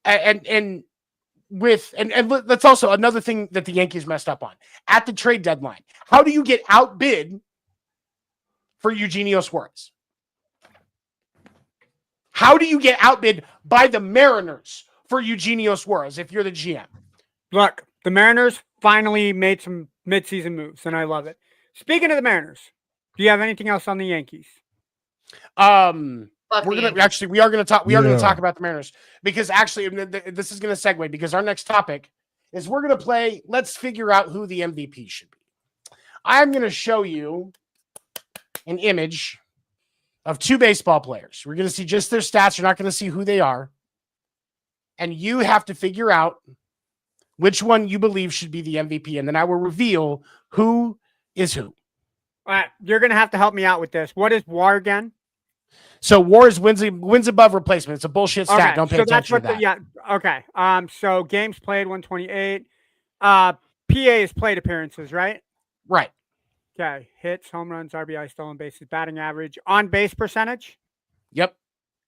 And that's also another thing that the Yankees messed up on at the trade deadline. How do you get outbid for Eugenio Suarez? How do you get outbid by the Mariners for Eugenio Suarez if you're the GM?
Look, the Mariners finally made some midseason moves, and I love it. Speaking of the Mariners, do you have anything else on the Yankees?
We are going to talk about the Mariners because actually this is going to segue because our next topic is we're going to play. Let's figure out who the MVP should be. I'm going to show you an image of two baseball players. We're going to see just their stats. You're not going to see who they are. And you have to figure out which one you believe should be the MVP. And then I will reveal who is who.
All right. You're going to have to help me out with this. What is WAR again?
So WAR is wins above replacement. It's a bullshit stat.
Okay,
Don't pay attention to that.
Okay. So games played 128. PA is plate appearances, right?
Right.
Okay. Hits, home runs, RBI, stolen bases, batting average, on base percentage.
Yep.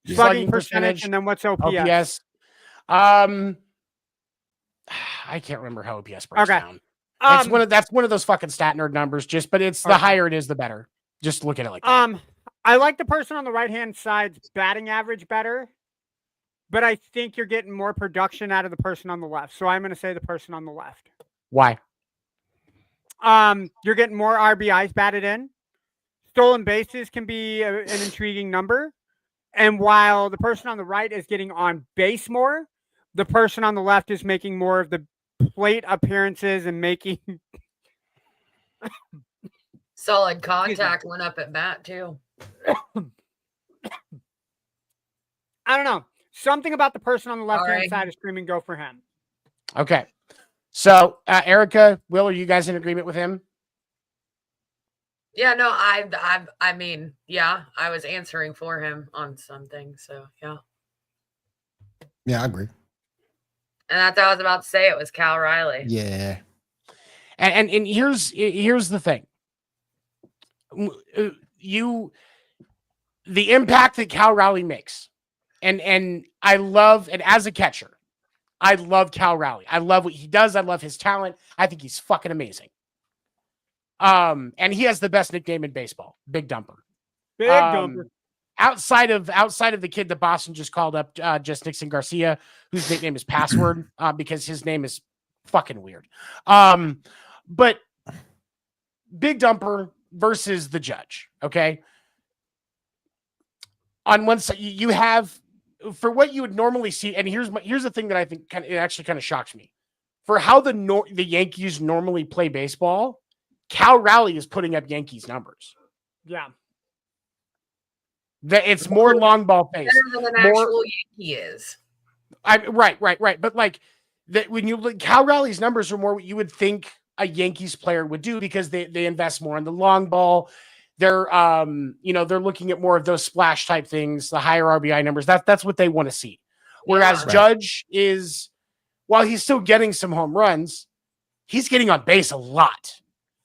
Slugging percentage, and then what's OPS?
I can't remember how OPS breaks down. That's one of those fucking stat nerd numbers. But it's the higher it is, the better. Just look at it like that.
I like the person on the right-hand side's batting average better, but I think you're getting more production out of the person on the left. So I'm going to say the person on the left.
Why?
You're getting more RBIs batted in. Stolen bases can be an intriguing number. And while the person on the right is getting on base more, the person on the left is making more of the plate appearances and making...
Solid contact went up at bat, too.
I don't know. Something about the person on the left-hand side is screaming go for him.
Okay. So, Erica, Will, are you guys in agreement with him?
Yeah, no, I mean, yeah, I was answering for him on something, so yeah.
Yeah, I agree.
And that's what I was about to say. It was Cal Riley.
Yeah.
And here's the thing. The impact that Cal Raleigh makes, and I love, and as a catcher, I love Cal Raleigh. I love what he does. I love his talent. I think he's fucking amazing. And he has the best nickname in baseball, Big Dumper.
Big Dumper.
Outside of the kid that Boston just called up, just Nixon Garcia, whose nickname is Password, because his name is fucking weird. But Big Dumper versus the Judge. Okay. On one side, you have for what you would normally see, and here's the thing that I think it actually kind of shocks me. For how the Yankees normally play baseball, Cal Raleigh is putting up Yankees numbers.
Yeah.
It's more long ball pace.
Better than an actual Yankee is.
Right. But like that, when you look, Cal Raleigh's numbers are more what you would think a Yankees player would do because they invest more in the long ball. They're they're looking at more of those splash type things, the higher RBI numbers. That's what they want to see. Whereas Judge is, while he's still getting some home runs, he's getting on base a lot.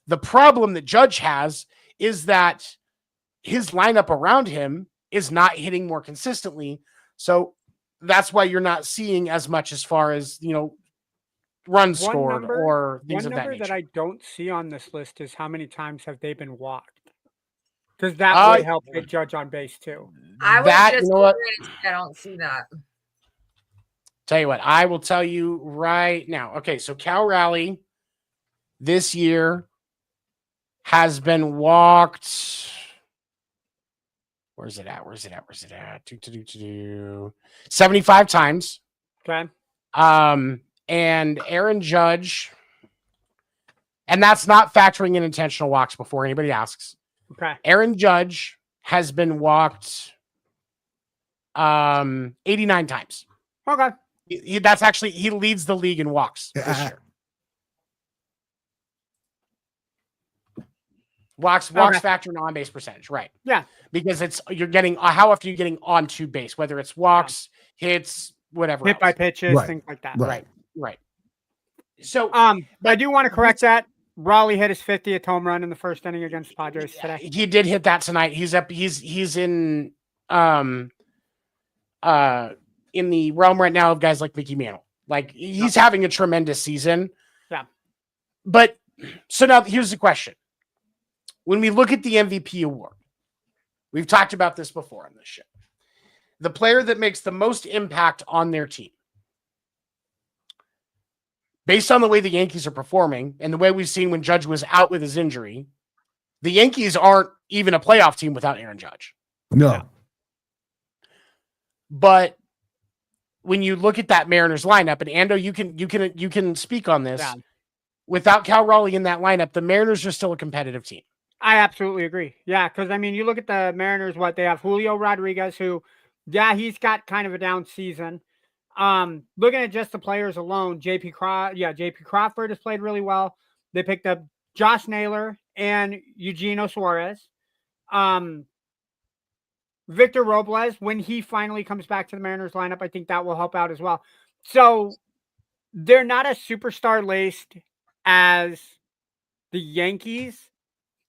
The problem that Judge has is that his lineup around him is not hitting more consistently. So that's why you're not seeing as much as far as, runs scored or things of that nature.
One number that I don't see on this list is how many times have they been walked? Because that would help get Judge on base too.
I don't see that.
Tell you what, I will tell you right now. Okay, so Cal Raleigh this year has been walked. Where's it at? 75 times.
Okay.
And Aaron Judge, and that's not factoring in intentional walks before anybody asks.
Okay.
Aaron Judge has been walked 89 times.
Okay.
That's actually, he leads the league in walks this year. Walks factor in on base percentage, right?
Yeah.
Because you're getting, how often are you getting onto base, whether it's walks, hits, whatever.
Hit by pitches,
Right.
things like that.
Right. So,
I do want to correct that. Raleigh hit his 50th home run in the first inning against the Padres today.
He did hit that tonight. He's in the realm right now of guys like Mickey Mantle. Like, he's having a tremendous season.
Yeah.
But so now here's the question. When we look at the MVP award, we've talked about this before on this show. The player that makes the most impact on their team. Based on the way the Yankees are performing and the way we've seen when Judge was out with his injury, the Yankees aren't even a playoff team without Aaron Judge.
No.
But when you look at that Mariners lineup, and Ando, you can speak on this.
Yeah.
Without Cal Raleigh in that lineup, the Mariners are still a competitive team.
I absolutely agree. Yeah, because, I mean, you look at the Mariners, they have Julio Rodriguez, who, he's got kind of a down season. Looking at just the players alone, JP Crawford has played really well. They picked up Josh Naylor and Eugenio Suarez. Victor Robles, when he finally comes back to the Mariners lineup, I think that will help out as well. So they're not as superstar laced as the Yankees,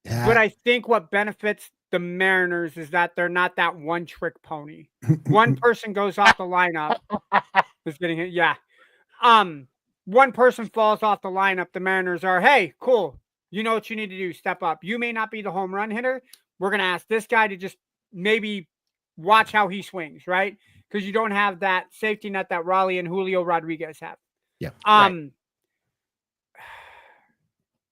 but I think what benefits the Mariners is that they're not that one trick pony. One person goes off the lineup. Is getting hit. Yeah. One person falls off the lineup. The Mariners are, hey, cool. You know what you need to do. Step up. You may not be the home run hitter. We're going to ask this guy to just maybe watch how he swings, right? Because you don't have that safety net that Raleigh and Julio Rodriguez have.
Yeah.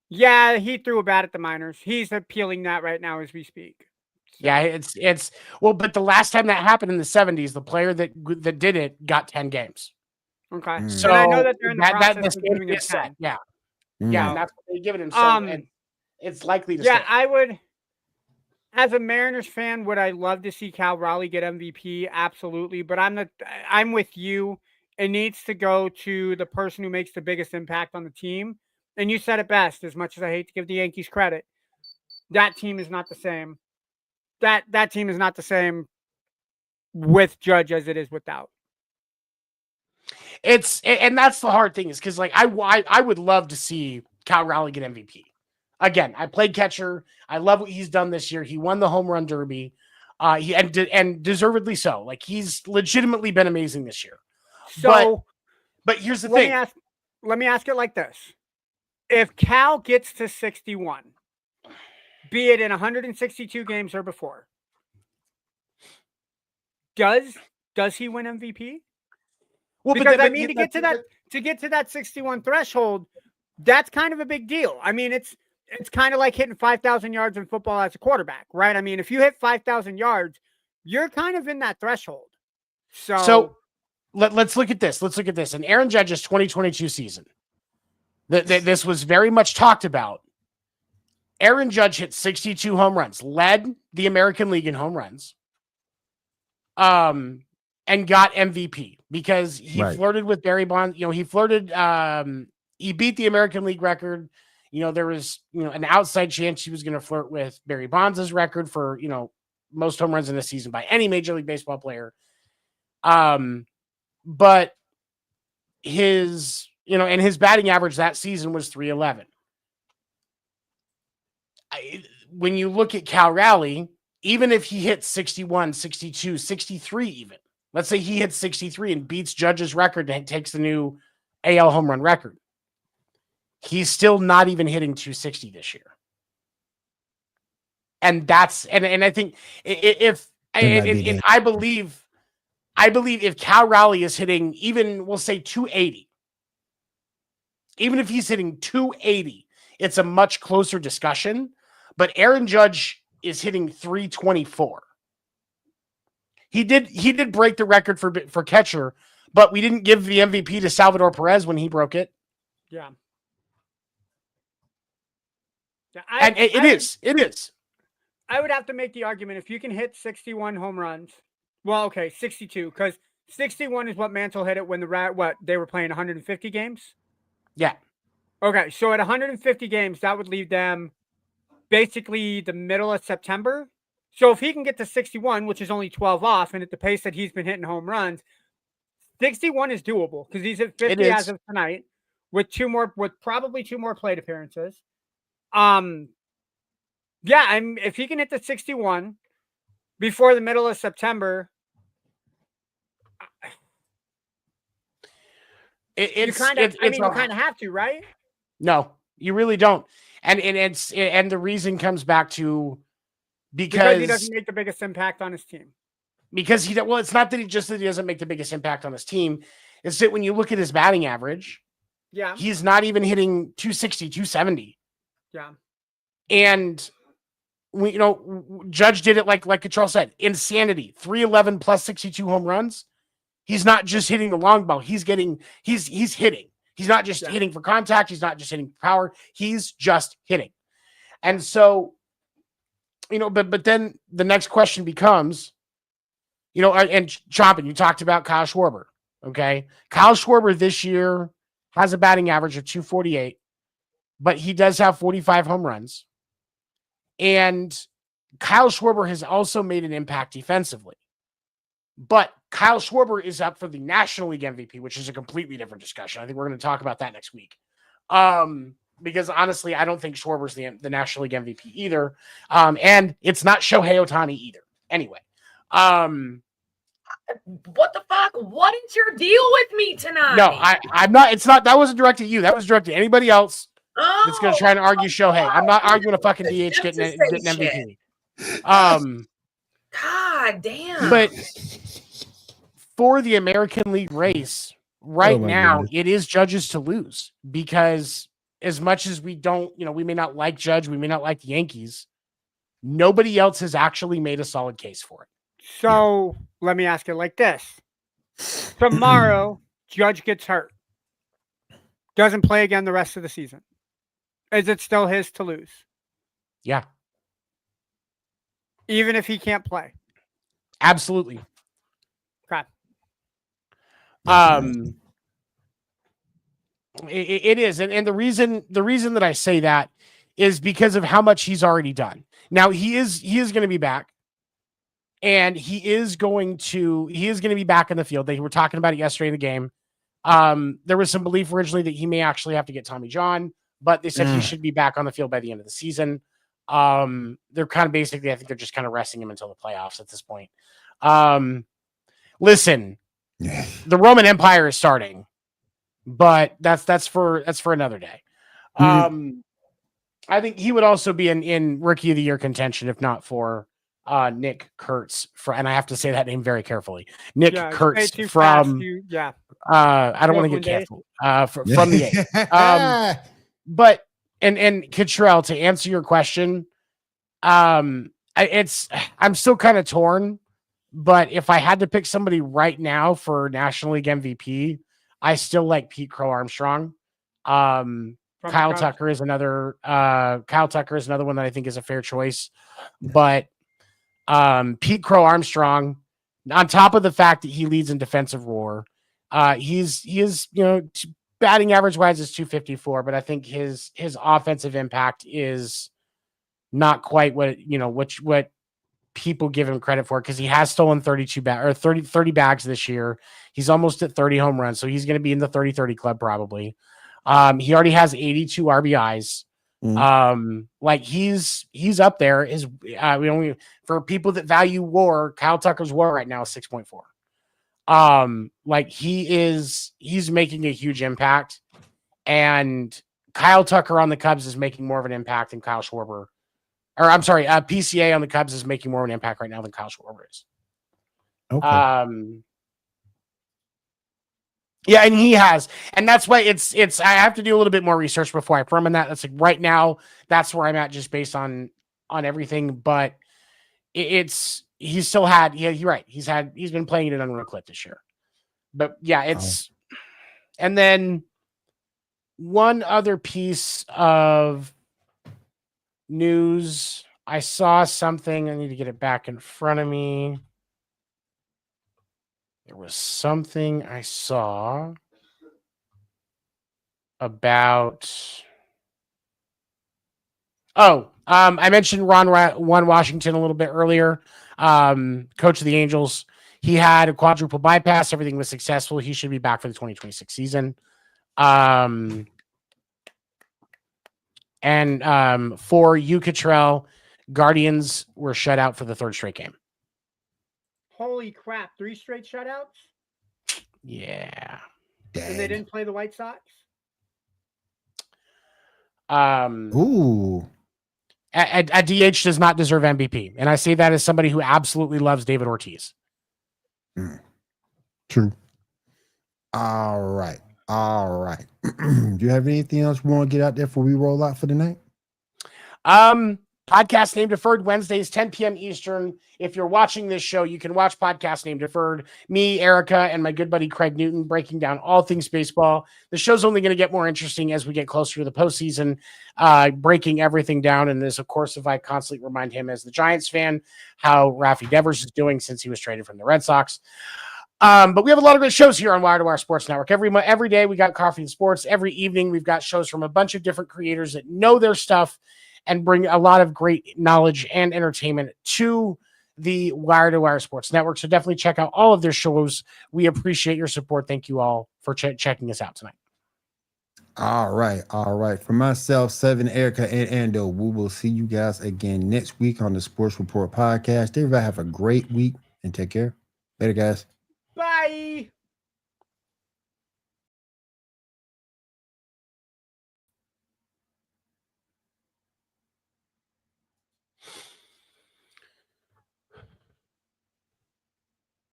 Yeah, he threw a bat at the minors. He's appealing that right now as we speak. So.
Yeah, it's well, but the last time that happened in the 70s, the player that did it got 10 games.
Okay.
So
and I know that they're in the process of doing it
set. Yeah.
Mm.
Yeah, and that's what they're giving him. So it's likely to stay.
I would, as a Mariners fan, would I love to see Cal Raleigh get MVP? Absolutely. But I'm with you. It needs to go to the person who makes the biggest impact on the team. And you said it best, as much as I hate to give the Yankees credit. That team is not the same. That team is not the same with Judge as it is without.
And that's the hard thing is because, like, I would love to see Cal Raleigh get MVP. Again, I played catcher. I love what he's done this year. He won the home run derby. And deservedly so. Like, he's legitimately been amazing this year.
So,
but here's the thing.
Let me ask it like this. If Cal gets to 61, be it in 162 games or before, does he win MVP? Well, because to get to that 61 threshold, that's kind of a big deal. I mean, it's kind of like hitting 5,000 yards in football as a quarterback, right? I mean, if you hit 5,000 yards, you're kind of in that threshold. So
let's look at this. In Aaron Judge's 2022 season, this was very much talked about. Aaron Judge hit 62 home runs, led the American League in home runs, and got MVP because he flirted with Barry Bonds. He beat the American League record. There was, an outside chance he was going to flirt with Barry Bonds' record for, most home runs in a season by any Major League Baseball player. But his, and his batting average that season was .311. When you look at Cal Raleigh, even if he hits 61, 62, 63 even, let's say he hits 63 and beats Judge's record and takes the new AL home run record, he's still not even hitting 260 this year. And that's, and I think I believe I believe if Cal Raleigh is hitting even, we'll say 280, even if he's hitting 280, it's a much closer discussion. But Aaron Judge is hitting 324. He did break the record for catcher, but we didn't give the MVP to Salvador Perez when he broke it.
Yeah.
It is.
I would have to make the argument if you can hit 61 home runs. Well, okay, 62, because 61 is what Mantle hit it when they were playing 150 games.
Yeah.
Okay, so at 150 games, that would leave them basically the middle of September. So if he can get to 61, which is only 12 off, and at the pace that he's been hitting home runs, 61 is doable because he's at 50 as of tonight with probably two more plate appearances. Yeah, if he can hit the 61 before the middle of September, you kind of have to, right?
No, you really don't. And the reason comes back to because
he doesn't make the biggest impact on his team.
Because it's not that he doesn't make the biggest impact on his team. It's that when you look at his batting average,
yeah,
he's not even hitting 260, 270.
Yeah.
And Judge did it like Control said, insanity, 311 plus 62 home runs. He's not just hitting the long ball. He's hitting. He's not just hitting for contact. He's not just hitting for power. He's just hitting. And so, but then the next question becomes, and Chompin, you talked about Kyle Schwarber. Okay. Kyle Schwarber this year has a batting average of 248, but he does have 45 home runs. And Kyle Schwarber has also made an impact defensively. But Kyle Schwarber is up for the National League MVP, which is a completely different discussion. I think we're going to talk about that next week. Because honestly, I don't think Schwarber's the National League MVP either. And it's not Shohei Ohtani either. Anyway.
What the fuck? What is your deal with me tonight?
No, I'm not. It's not. That wasn't directed at you. That was directed at anybody else that's going to try and argue Shohei. I'm not arguing a fucking DH getting MVP.
God damn.
But for the American League race right now, goodness, it is Judge's to lose because as much as we don't, we may not like Judge, we may not like the Yankees, nobody else has actually made a solid case for it.
So let me ask it like this. Tomorrow, Judge gets hurt. Doesn't play again the rest of the season. Is it still his to lose?
Yeah.
Even if he can't play?
Absolutely.
Crap.
It is. And the reason that I say that is because of how much he's already done. Now he is going to be back. And he is going to be back in the field. They were talking about it yesterday in the game. There was some belief originally that he may actually have to get Tommy John, but they said he should be back on the field by the end of the season. They're kind of basically, I think they're just kind of resting him until the playoffs at this point. Listen, the Roman Empire is starting, but that's for another day. I think he would also be in Rookie of the Year contention, if not for Nick Kurtz, and I have to say that name very carefully. Nick Kurtz from I don't want to get careful from the but and Kittrell, to answer your question, I'm still kind of torn, but if I had to pick somebody right now for National League MVP, I still like Pete Crow Armstrong. Kyle Tucker is another one that I think is a fair choice, but Pete Crow Armstrong, on top of the fact that he leads in defensive WAR, he is batting average wise is 254, but I think his offensive impact is not quite what people give him credit for, because he has stolen 30 bags this year. He's almost at 30 home runs, so he's going to be in the 30-30 club probably. He already has 82 RBIs. Like he's up there. For people that value WAR, Kyle Tucker's WAR right now is 6.4. Like he's making a huge impact, and Kyle Tucker on the Cubs is making more of an impact than Kyle Schwarber. Or I'm sorry, PCA on the Cubs is making more of an impact right now than Kyle Schwarber is.
Okay.
Yeah, and he has, and that's why it's. I have to do a little bit more research before I affirm on that. That's like right now. That's where I'm at, just based on everything. But he's still had. Yeah, you're right. He's been playing at an unreal clip this year. But yeah, it's. And then one other piece of news. I saw something. I need to get it back in front of me. There was something I saw about. I mentioned Ron Washington a little bit earlier. Coach of the Angels. He had a quadruple bypass. Everything was successful. He should be back for the 2026 season. And for Hugh Cottrell, Guardians were shut out for the third straight game.
Holy crap. 3 straight shutouts?
Yeah.
Dang.
And they didn't play the White Sox?
Ooh.
A DH does not deserve MVP. And I say that as somebody who absolutely loves David Ortiz.
True. All right. Do you have anything else you want to get out there before we roll out for the night?
Podcast Name Deferred, Wednesdays, 10 p.m. Eastern. If you're watching this show, you can watch Podcast Name Deferred. Me, Erica, and my good buddy Craig Newton breaking down all things baseball. The show's only going to get more interesting as we get closer to the postseason, breaking everything down. And this, of course, if I constantly remind him as the Giants fan how Rafi Devers is doing since he was traded from the Red Sox. But we have a lot of great shows here on Wire to Wire Sports Network. Every day we got Coffee and Sports. Every evening we've got shows from a bunch of different creators that know their stuff and bring a lot of great knowledge and entertainment to the Wire to Wire Sports Network. So definitely check out all of their shows. We appreciate your support. Thank you all for checking us out tonight.
All right. For myself, Seven, Erica, and Ando, we will see you guys again next week on the Sports Report podcast. Everybody have a great week and take care. Later, guys.
Bye.